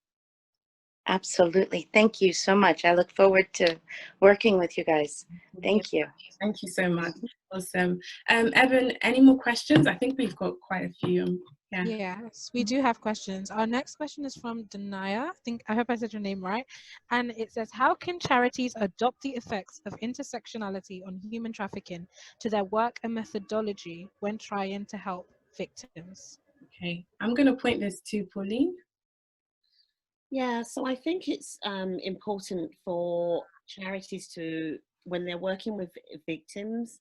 Speaker 6: Absolutely. Thank you so much. I look forward to working with you guys. Thank you.
Speaker 1: Thank you so much. Awesome. Evan, any more questions? I think we've got quite a few. Yeah.
Speaker 5: Yes, we do have questions. Our next question is from Danaya. I hope I said your name right. And it says, how can charities adopt the effects of intersectionality on human trafficking to their work and methodology when trying to help victims?
Speaker 1: Okay, I'm going to point this to Pauline.
Speaker 2: Yeah, so I think it's important for charities to, when they're working with victims,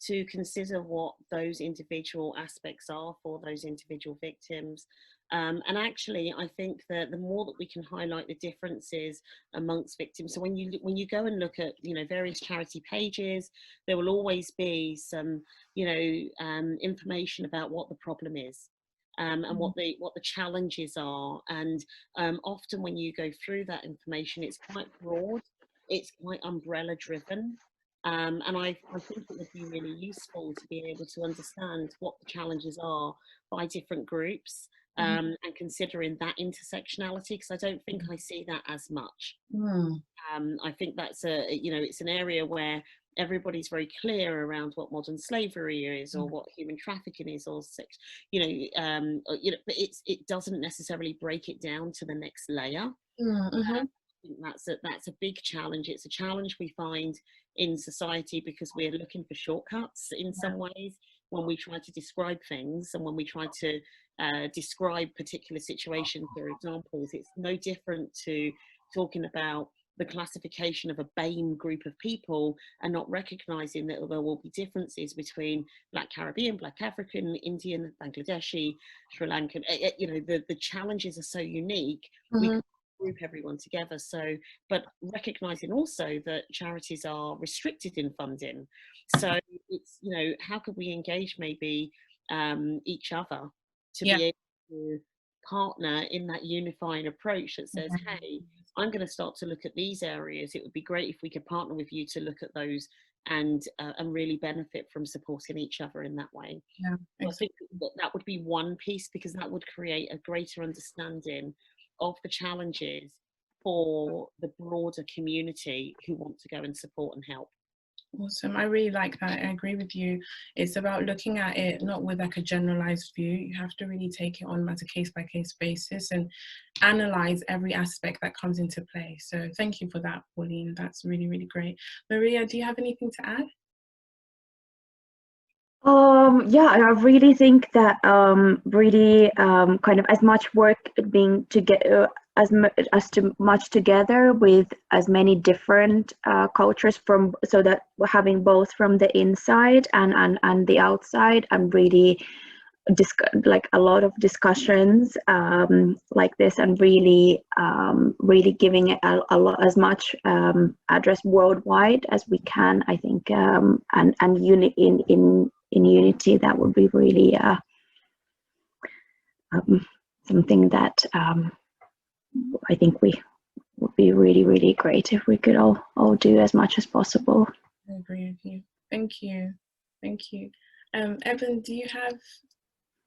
Speaker 2: to consider what those individual aspects are for those individual victims. And actually, I think that the more that we can highlight the differences amongst victims, so when you go and look at, you know, various charity pages, there will always be some, you know, information about what the problem is. And what the challenges are, and often when you go through that information, it's quite broad, it's quite umbrella driven, and I think it would be really useful to be able to understand what the challenges are by different groups, and considering that intersectionality, because I don't think I see that as much. I think that's it's an area where everybody's very clear around what modern slavery is, or what human trafficking is, or sex, but it doesn't necessarily break it down to the next layer. I think that's a big challenge. It's a challenge we find in society because we're looking for shortcuts in some ways when we try to describe things, and when we try to describe particular situations or examples. It's no different to talking about the classification of a BAME group of people and not recognizing that there will be differences between Black Caribbean, Black African, Indian, Bangladeshi, Sri Lankan. The challenges are so unique. We can group everyone together. So, but recognizing also that charities are restricted in funding. So it's, how could we engage maybe each other to be able to partner in that unifying approach that says, hey, I'm going to start to look at these areas. It would be great if we could partner with you to look at those and really benefit from supporting each other in that way.
Speaker 1: Yeah,
Speaker 2: exactly. I think that would be one piece, because that would create a greater understanding of the challenges for the broader community who want to go and support and help.
Speaker 1: Awesome. I really like that. I agree with you. It's about looking at it not with like a generalized view. You have to really take it on as a case-by-case basis and analyze every aspect that comes into play. So thank you for that, Pauline. That's really, really great. Maria, do you have anything to add?
Speaker 3: Yeah, I really think that kind of as much work being together, much together with as many different cultures so that we're having both from the inside and the outside, and really like a lot of discussions like this, and really giving it a lot, as much address worldwide as we can, I think, and in unity. That would be really something that I think would be really, really great if we could all do as much as possible.
Speaker 1: I agree with you. Thank you. Thank you. Evan,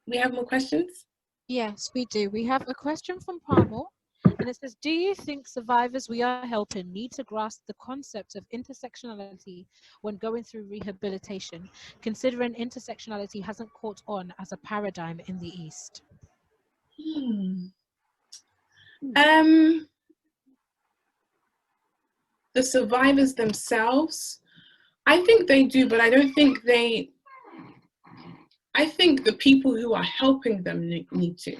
Speaker 1: we have more questions?
Speaker 5: Yes, we do. We have a question from Parmel, and it says, do you think survivors we are helping need to grasp the concept of intersectionality when going through rehabilitation, considering intersectionality hasn't caught on as a paradigm in the East?
Speaker 1: The survivors themselves, I think they do, but I don't think I think the people who are helping them need to,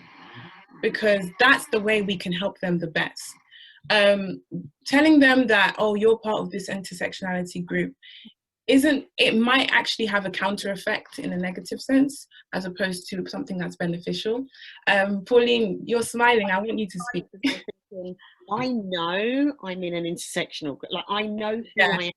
Speaker 1: because that's the way we can help them the best. Telling them that, oh, you're part of this intersectionality group, it might actually have a counter effect in a negative sense, as opposed to something that's beneficial. Pauline, you're smiling. I want you to speak.
Speaker 2: I know I'm in an intersectional, like I know who I am.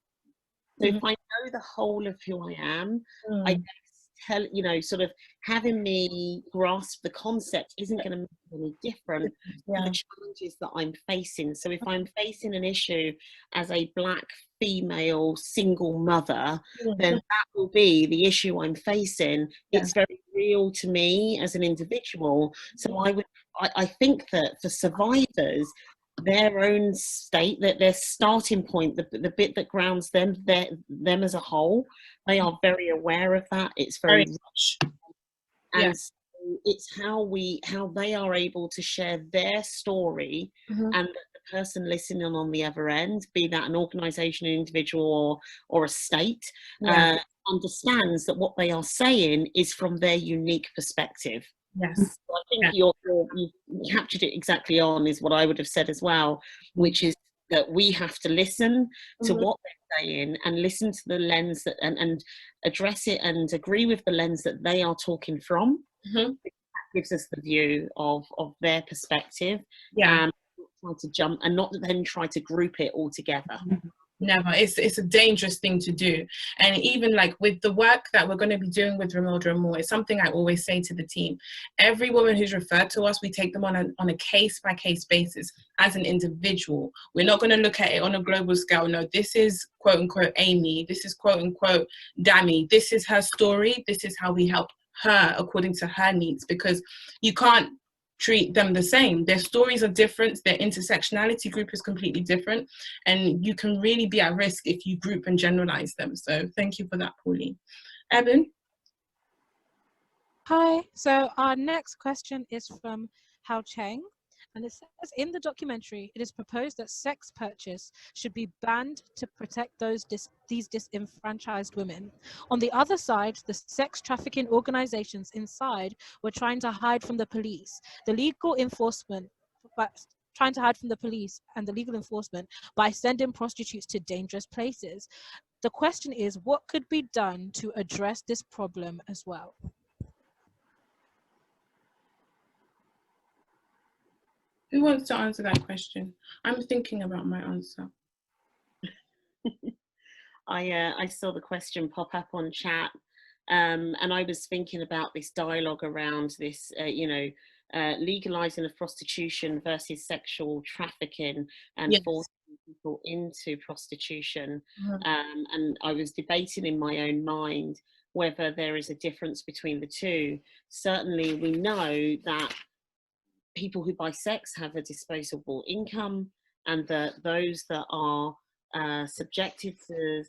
Speaker 2: So if I know the whole of who I am, I guess sort of having me grasp the concept isn't going to make any different to the challenges that I'm facing. So if I'm facing an issue as a Black female single mother, then that will be the issue I'm facing. It's very real to me as an individual. So I think that for survivors, their own state, that their starting point, the bit that grounds them as a whole, they are very aware of that. It's very rich, and so it's how they are able to share their story, and the person listening on the other end, be that an organisation, an individual, or a state, understands that what they are saying is from their unique perspective.
Speaker 1: Yes.
Speaker 2: So I think you've captured it exactly on, is what I would have said as well, which is that we have to listen to what they're saying, and listen to the lens that, and address it and agree with the lens that they are talking from. That gives us the view of their perspective. Try to jump, and not then try to group it all together.
Speaker 1: Never. It's a dangerous thing to do. And even like with the work that we're going to be doing with ROMILDAMOR, it's something I always say to the team. Every woman who's referred to us, we take them on a case-by-case basis as an individual. We're not going to look at it on a global scale. No, this is quote-unquote Amy. This is quote-unquote Dami. This is her story. This is how we help her according to her needs, because you can't treat them the same. Their stories are different. Their intersectionality group is completely different, and you can really be at risk if you group and generalize them. So thank you for that, Pauline. Eben?
Speaker 5: Hi, so our next question is from Hao Cheng, and it says, in the documentary, it is proposed that sex purchase should be banned to protect these disenfranchised women. On the other side, the sex trafficking organizations inside were trying to hide from the police. The legal enforcement, trying to hide from the police and the legal enforcement by sending prostitutes to dangerous places. The question is, what could be done to address this problem as well?
Speaker 1: Who wants to answer that question? I'm thinking about my answer.
Speaker 2: I saw the question pop up on chat, and I was thinking about this dialogue around this, legalizing of prostitution versus sexual trafficking and forcing people into prostitution. And I was debating in my own mind whether there is a difference between the two. Certainly, we know that people who buy sex have a disposable income, and that those that are subjected to,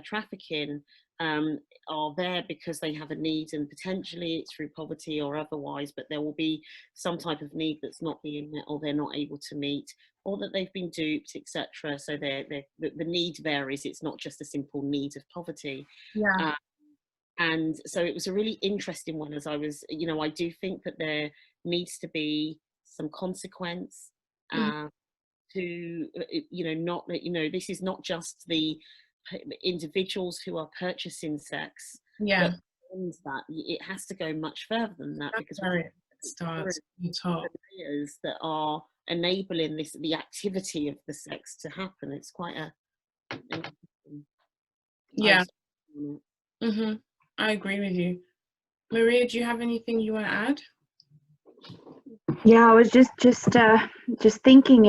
Speaker 2: trafficking are there because they have a need, and potentially it's through poverty or otherwise, but there will be some type of need that's not being met, or they're not able to meet, or that they've been duped, etc. So the need varies. It's not just a simple need of poverty. And so it was a really interesting one, as I was, I do think that there needs to be some consequence to, not that, this is not just the individuals who are purchasing sex, but that it has to go much further than that, because
Speaker 1: it starts
Speaker 2: layers that are enabling the activity of the sex to happen. It's quite
Speaker 1: I agree with you. Maria, do you have anything you want to add?
Speaker 3: Yeah, I was just thinking.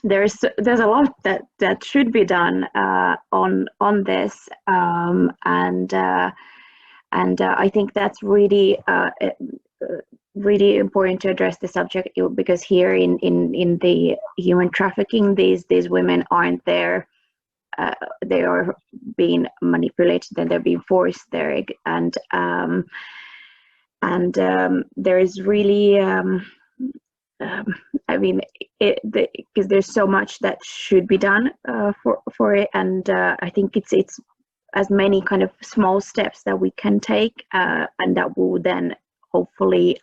Speaker 3: There's a lot that should be done on this, and I think that's really really important to address the subject, because here in the human trafficking, these women aren't there. They are being manipulated and they're being forced there, and there is really because there's so much that should be done for it, and I think it's as many kind of small steps that we can take, and that will then hopefully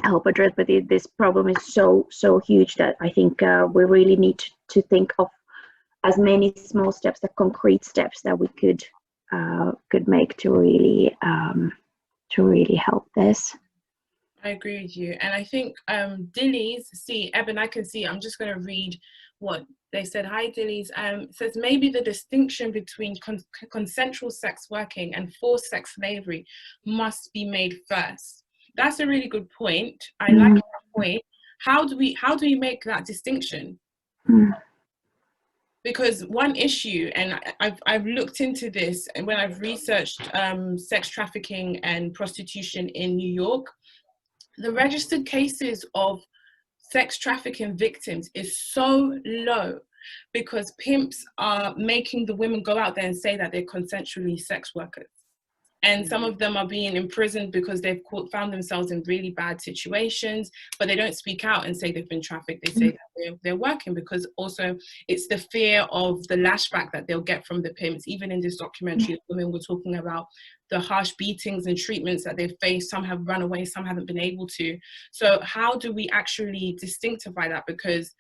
Speaker 3: help address, but this problem is so huge that I think we really need to think of as many small steps, the concrete steps that we could make to really help this.
Speaker 1: I agree with you. And I think Dilly's, see, Eben, I can see, I'm just going to read what they said. Hi, Dilly's. Says maybe the distinction between consensual sex working and forced sex slavery must be made first. That's a really good point. I like that point. How do we make that distinction? Because one issue, and I've looked into this, and when I've researched sex trafficking and prostitution in New York, the registered cases of sex trafficking victims is so low because pimps are making the women go out there and say that they're consensually sex workers. And some of them are being imprisoned because they've found themselves in really bad situations, but they don't speak out and say they've been trafficked. They say that they're working, because also it's the fear of the lashback that they'll get from the pimps. Even in this documentary, women were talking about the harsh beatings and treatments that they've faced. Some have run away, some haven't been able to. So how do we actually distinctify that? Because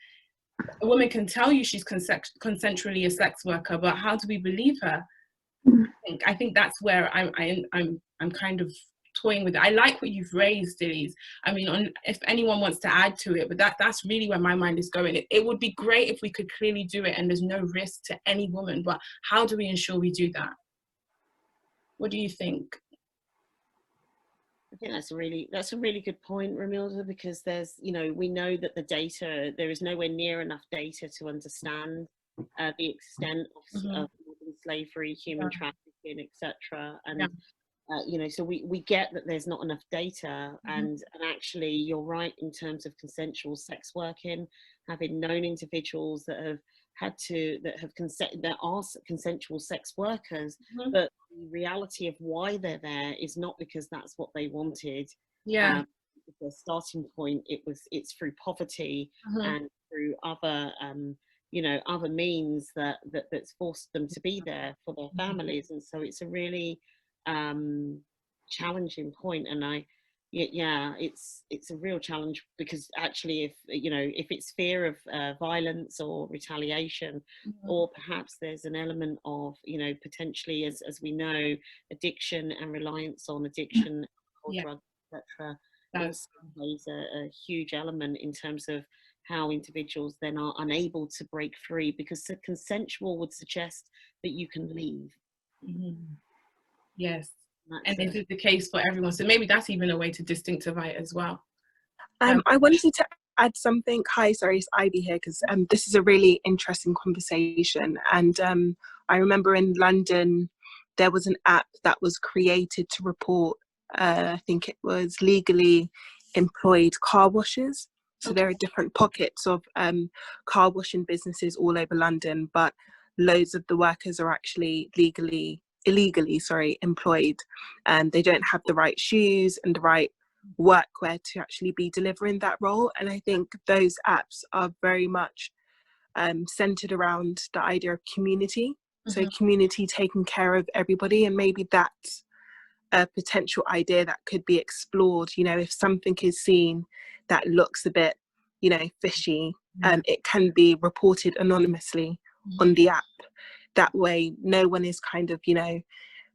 Speaker 1: a woman can tell you she's consensually a sex worker, but how do we believe her? I think that's where I'm kind of toying with it. I like what you've raised, Dillies. I mean, if anyone wants to add to it, but that's really where my mind is going. It would be great if we could clearly do it and there's no risk to any woman, but how do we ensure we do that? What do you think?
Speaker 2: I think that's a really good point, Romilda, because there's, we know that the data, there is nowhere near enough data to understand the extent of modern slavery, human trafficking, etc. And so we get that there's not enough data, and actually you're right in terms of consensual sex working, having known individuals that are consensual sex workers, but the reality of why they're there is not because that's what they wanted. The starting point, it's through poverty and through other other means that's forced them to be there for their families. And so it's a really challenging point. And it's a real challenge, because actually if it's fear of violence or retaliation, or perhaps there's an element of potentially, as we know, addiction and reliance on addiction, drugs, etc. That plays a huge element in terms of how individuals then are unable to break free, because the consensual would suggest that you can leave.
Speaker 1: Yes. And this is the case for everyone. So maybe that's even a way to distinctify it as well.
Speaker 7: I wanted to add something. Hi, sorry, it's Ivy here, because this is a really interesting conversation. And I remember in London, there was an app that was created to report, I think it was legally employed car washers. So there are different pockets of car washing businesses all over London, but loads of the workers are actually illegally employed, and they don't have the right shoes and the right workwear to actually be delivering that role. And I think those apps are very much centered around the idea of community. So community taking care of everybody, and maybe that's a potential idea that could be explored. If something is seen that looks a bit fishy, it can be reported anonymously on the app. That way no one is kind of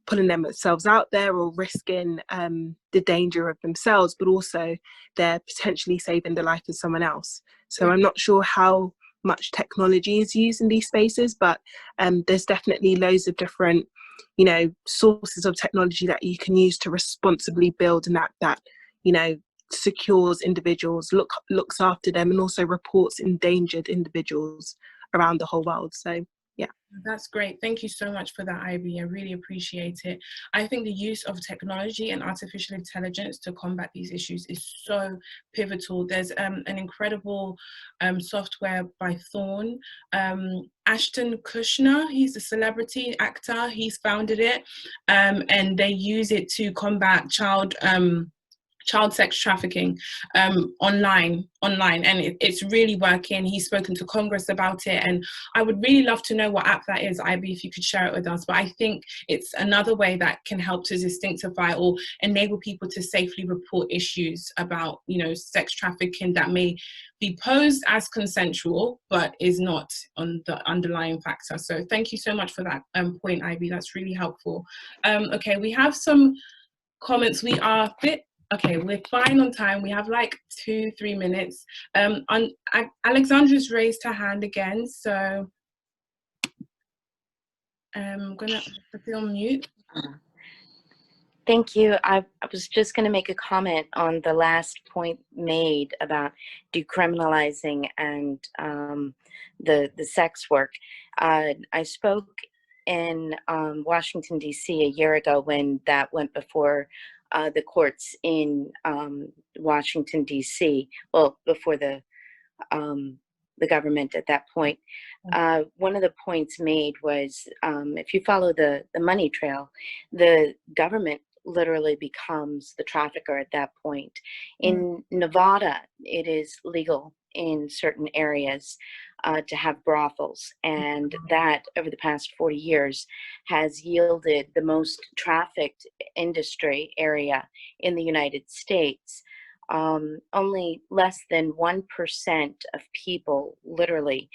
Speaker 7: pulling themselves out there or risking the danger of themselves, but also they're potentially saving the life of someone else. So I'm not sure how much technology is used in these spaces, but there's definitely loads of different sources of technology that you can use to responsibly build an app that secures individuals, looks after them, and also reports endangered individuals around the whole world. So yeah,
Speaker 1: that's great. Thank you so much for that, Ivy. I really appreciate it. I think the use of technology and artificial intelligence to combat these issues is so pivotal. There's an incredible software by Thorn. Ashton Kutcher, he's a celebrity actor, he's founded it, and they use it to combat child child sex trafficking online, and it's really working. He's spoken to Congress about it, and I would really love to know what app that is, Ivy, if you could share it with us. But I think it's another way that can help to distinctify or enable people to safely report issues about, you know, sex trafficking that may be posed as consensual but is not on the underlying factor. So thank you so much for that point, Ivy. That's really helpful. Okay, we have some comments. We are okay, we're fine on time. We have like 2-3 minutes. Alexandra's raised her hand again, so I'm gonna put it on mute.
Speaker 6: Thank you. I was just going to make a comment on the last point made about decriminalizing and the sex work. I spoke in Washington, D.C. a year ago when that went before the courts in Washington, D.C. Well, before the government at that point. One of the points made was if you follow the money trail, the government literally becomes the trafficker at that point. In Nevada, it is legal in certain areas to have brothels, and that over the past 40 years has yielded the most trafficked industry area in the United States. Only less than 1% of people literally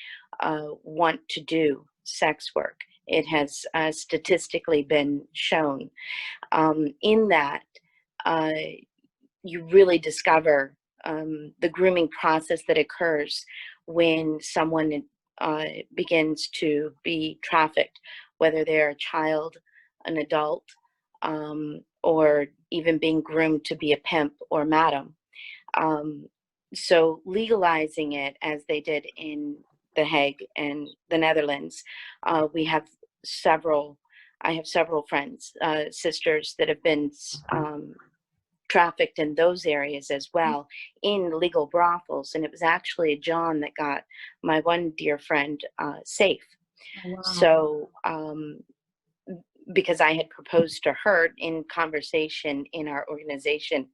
Speaker 6: want to do sex work. It has statistically been shown. In that, you really discover the grooming process that occurs when someone begins to be trafficked, whether they're a child, an adult, or even being groomed to be a pimp or madam. So legalizing it, as they did in The Hague and the Netherlands, I have several friends, sisters that have been trafficked in those areas as well, in legal brothels. And it was actually John that got my one dear friend safe. Oh, wow. So because I had proposed to her in conversation in our organization,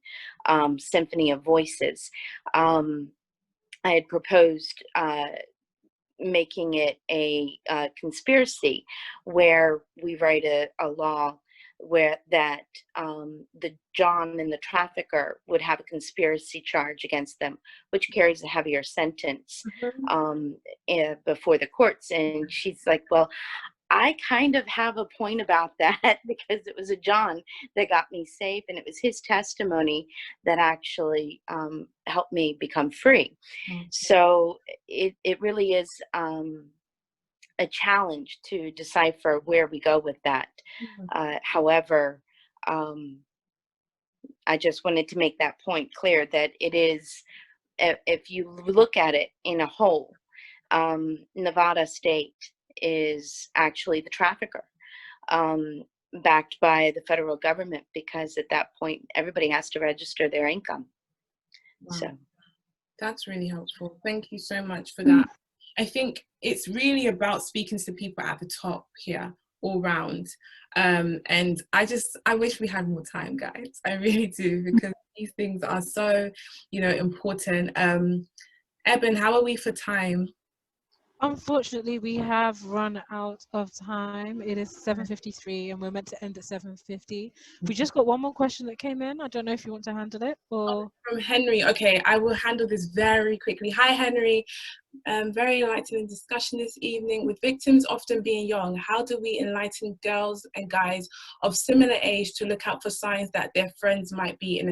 Speaker 6: Symphony of Voices, I had proposed making it a conspiracy where we write a law where that the John and the trafficker would have a conspiracy charge against them, which carries a heavier sentence before the courts. And she's like, well, I kind of have a point about that because it was a John that got me safe, and it was his testimony that actually helped me become free. Mm-hmm. So it really is a challenge to decipher where we go with that. Mm-hmm. However, I just wanted to make that point clear that it is, if you look at it in a whole, Nevada State is actually the trafficker, backed by the federal government, because at that point everybody has to register their income. Wow. So
Speaker 1: that's really helpful. Thank you so much for that. I think it's really about speaking to people at the top here all round, and I wish we had more time, guys. I really do, because these things are so, you know, important. Eben, how are we for time?
Speaker 5: Unfortunately, we have run out of time. It is 7:53 and we're meant to end at 7:50. We just got one more question that came in. I don't know if you want to handle it or...
Speaker 1: From Henry. Okay, I will handle this very quickly. Hi, Henry. Very enlightening discussion this evening. With victims often being young, how do we enlighten girls and guys of similar age to look out for signs that their friends might be in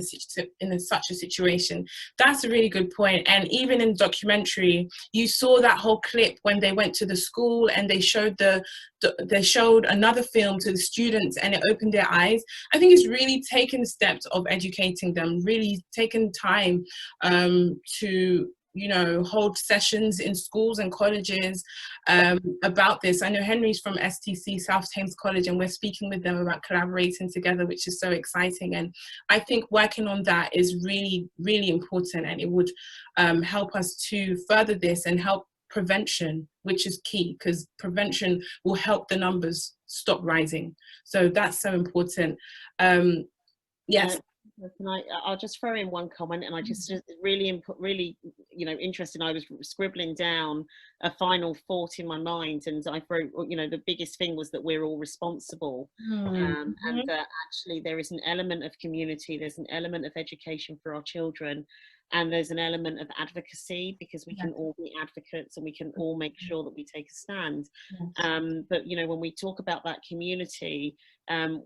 Speaker 1: such a situation? That's a really good point. And even in the documentary, you saw that whole clip when they went to the school and they showed they showed another film to the students, and it opened their eyes. I think it's really taken steps of educating them, really taken time to, you know, hold sessions in schools and colleges about this. I know Henry's from STC, South Thames College, and we're speaking with them about collaborating together, which is so exciting. And I think working on that is really, really important, and it would help us to further this and help prevention, which is key, because prevention will help the numbers stop rising. So that's so important. Yes.
Speaker 2: I'll just throw in one comment, and I just really, you know, interested. I was scribbling down a final thought in my mind, and I wrote, you know, the biggest thing was that we're all responsible, and that actually there is an element of community, there's an element of education for our children, and there's an element of advocacy, because we can all be advocates and we can all make sure that we take a stand. But you know, when we talk about that community,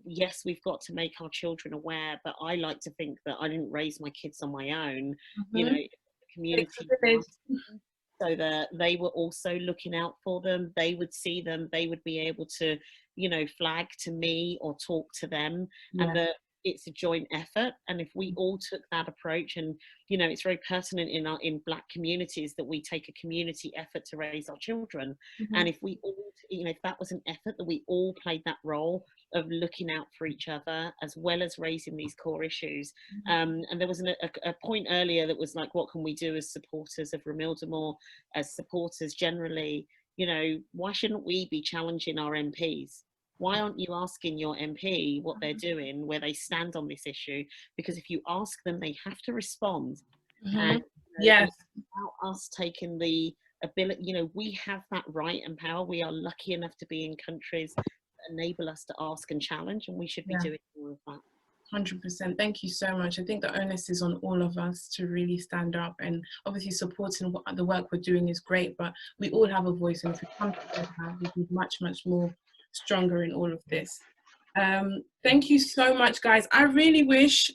Speaker 2: yes, we've got to make our children aware, but I like to think that I didn't raise my kids on my own. You know, the community, so that they were also looking out for them, they would see them, they would be able to, you know, flag to me or talk to them, and that it's a joint effort. And if we all took that approach, and you know, it's very pertinent in Black communities that we take a community effort to raise our children, and if we all, you know, if that was an effort that we all played that role of looking out for each other as well as raising these core issues. And there was a point earlier that was like, what can we do as supporters of ROMILDAMOR, as supporters generally? You know, why shouldn't we be challenging our MPs? Why aren't you asking your MP what they're doing, where they stand on this issue? Because if you ask them, they have to respond. And without us taking the ability, you know, we have that right and power. We are lucky enough to be in countries that enable us to ask and challenge, and we should be doing more of that.
Speaker 1: 100%. Thank you so much. I think the onus is on all of us to really stand up, and obviously supporting what the work we're doing is great, but we all have a voice, and if we come together, we can be much more stronger in all of this. Thank you so much, guys. I really wish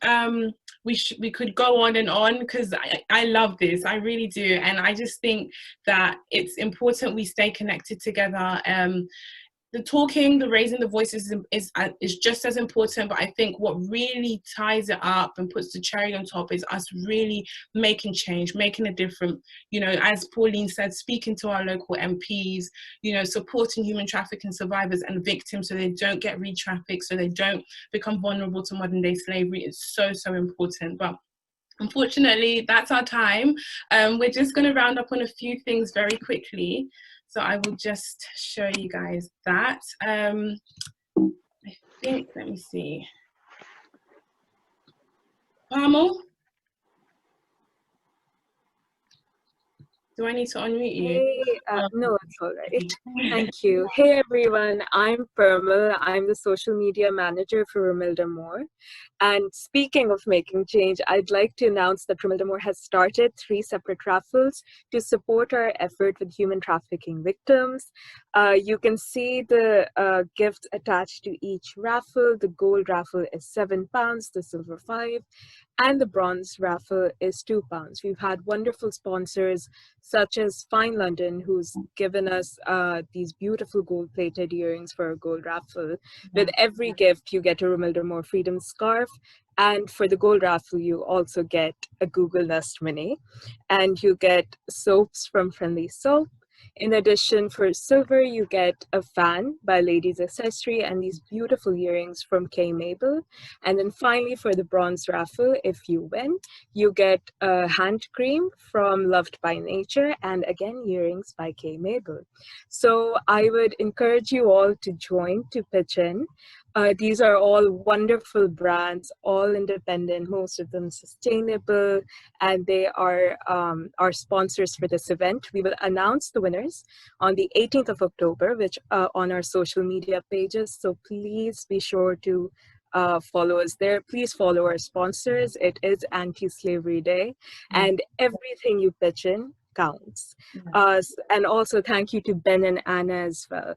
Speaker 1: we could go on and on, because I love this. I really do. And I just think that it's important we stay connected together. The talking, the raising the voices is just as important, but I think what really ties it up and puts the cherry on top is us really making change, making a difference. You know, as Pauline said, speaking to our local MPs, you know, supporting human trafficking survivors and victims so they don't get re-trafficked, so they don't become vulnerable to modern day slavery is so important. But unfortunately, that's our time. We're just going to round up on a few things very quickly. So I will just show you guys that. I think, let me see. Pamela? Do I need to unmute you?
Speaker 8: Hey, no, it's all right. Thank you. Hey, everyone. I'm Parmal. I'm the social media manager for ROMILDAMOR. And speaking of making change, I'd like to announce that ROMILDAMOR has started 3 separate raffles to support our effort with human trafficking victims. You can see the gifts attached to each raffle. The gold raffle is £7, the silver 5, and the bronze raffle is £2. We've had wonderful sponsors such as Fine London, who's given us these beautiful gold-plated earrings for a gold raffle. With every gift, you get a ROMILDAMOR Freedom scarf, and for the gold raffle, you also get a Google Nest Mini, and you get soaps from Friendly Soap. In addition, for silver, you get a fan by Ladies Accessory and these beautiful earrings from K. Mabel. And then finally, for the bronze raffle, if you win, you get a hand cream from Loved by Nature, and again, earrings by K. Mabel. So I would encourage you all to join, to pitch in. These are all wonderful brands, all independent, most of them sustainable, and they are our sponsors for this event. We will announce the winners on the 18th of October, which on our social media pages. So please be sure to follow us there. Please follow our sponsors. It is Anti-Slavery Day, and everything you pitch in counts. And also thank you to Ben and Anna as well.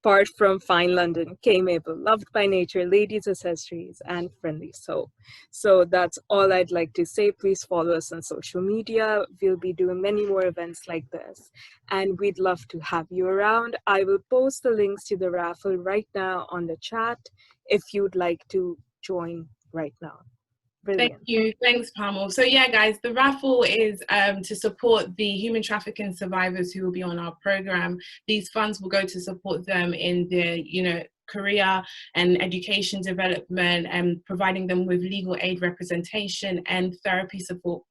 Speaker 8: Apart from Fine London, K. Mabel, Loved by Nature, Ladies Accessories, and Friendly Soap. So that's all I'd like to say. Please follow us on social media. We'll be doing many more events like this, and we'd love to have you around. I will post the links to the raffle right now on the chat if you'd like to join right now. Brilliant.
Speaker 1: Thank you. Thanks, Pamela. So yeah, guys, the raffle is to support the human trafficking survivors who will be on our program. These funds will go to support them in their, you know, career and education development, and providing them with legal aid representation and therapy support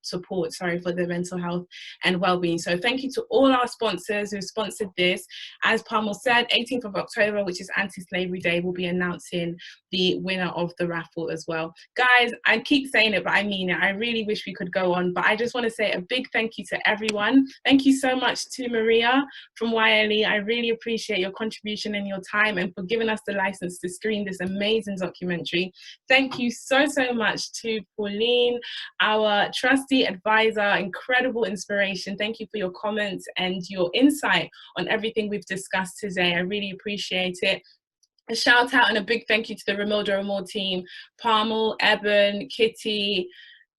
Speaker 1: for their mental health and well-being. So thank you to all our sponsors who sponsored this. As Palmer said, 18th of October, which is Anti-Slavery Day, we'll be announcing the winner of the raffle as well. Guys, I keep saying it, but I mean it. I really wish we could go on, but I just want to say a big thank you to everyone. Thank you so much to Maria from YLE. I really appreciate your contribution and your time and for giving us the license to screen this amazing documentary. Thank you so much to Pauline, our trustee advisor, incredible inspiration. Thank you for your comments and your insight on everything we've discussed today. I really appreciate it. A shout out and a big thank you to the ROMILDAMOR team, Palmer, Eben, Kitty,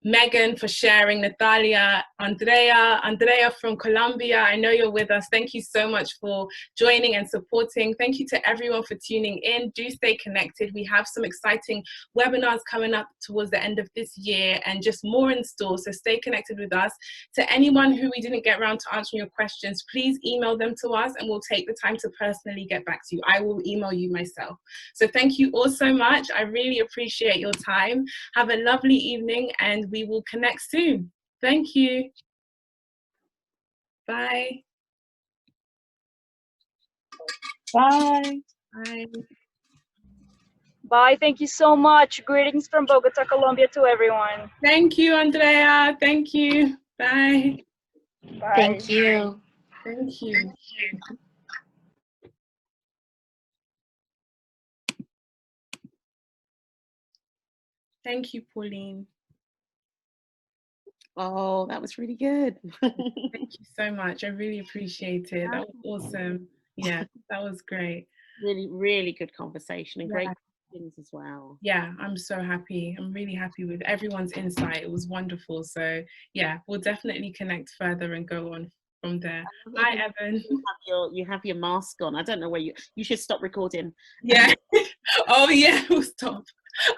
Speaker 1: Megan for sharing, Natalia, Andrea from Colombia. I know you're with us. Thank you so much for joining and supporting. Thank you to everyone for tuning in. Do stay connected. We have some exciting webinars coming up towards the end of this year and just more in store. So stay connected with us. To anyone who we didn't get around to answering your questions, please email them to us and we'll take the time to personally get back to you. I will email you myself. So thank you all so much. I really appreciate your time. Have a lovely evening and we will connect soon. Thank you. Bye.
Speaker 9: Bye.
Speaker 1: Bye.
Speaker 9: Bye. Thank you so much. Greetings from Bogota, Colombia to everyone.
Speaker 1: Thank you, Andrea. Thank you. Bye.
Speaker 9: Bye.
Speaker 6: Thank you.
Speaker 1: Thank you. Thank you, Pauline.
Speaker 2: Oh, that was really good.
Speaker 1: Thank you so much. I really appreciate it. That was awesome. Yeah, that was great.
Speaker 2: Really, really good conversation and great questions as well.
Speaker 1: Yeah, I'm so happy. I'm really happy with everyone's insight. It was wonderful. So yeah, we'll definitely connect further and go on from there. Hi, Evan.
Speaker 2: You have your mask on. I don't know where you should stop recording.
Speaker 1: Yeah. Oh yeah, we'll stop.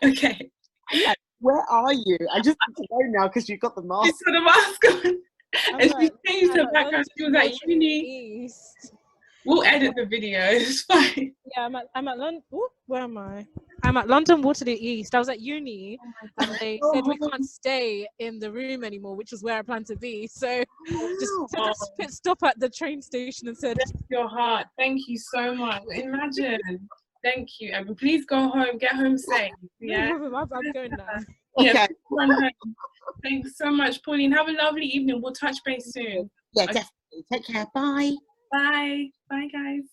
Speaker 1: Okay.
Speaker 2: Yeah. Where are you? I just need to know now because you've got the mask.
Speaker 1: She's got the mask on. And she changed her background. She was at uni. We'll edit the video. It's fine.
Speaker 5: Yeah, I'm at London. Where am I? I'm at London Waterloo East. I was at uni, and they said we can't stay in the room anymore, which is where I plan to be. So just pit stop at the train station and said,
Speaker 1: "Bless your heart." Thank you so much. Imagine. Thank you, Evan. Please go home. Get home safe. Yeah.
Speaker 5: I'm going now.
Speaker 1: Yeah. Run home. Thanks so much, Pauline. Have a lovely evening. We'll touch base soon.
Speaker 2: Yeah, definitely. Take care. Bye.
Speaker 1: Bye. Bye, guys.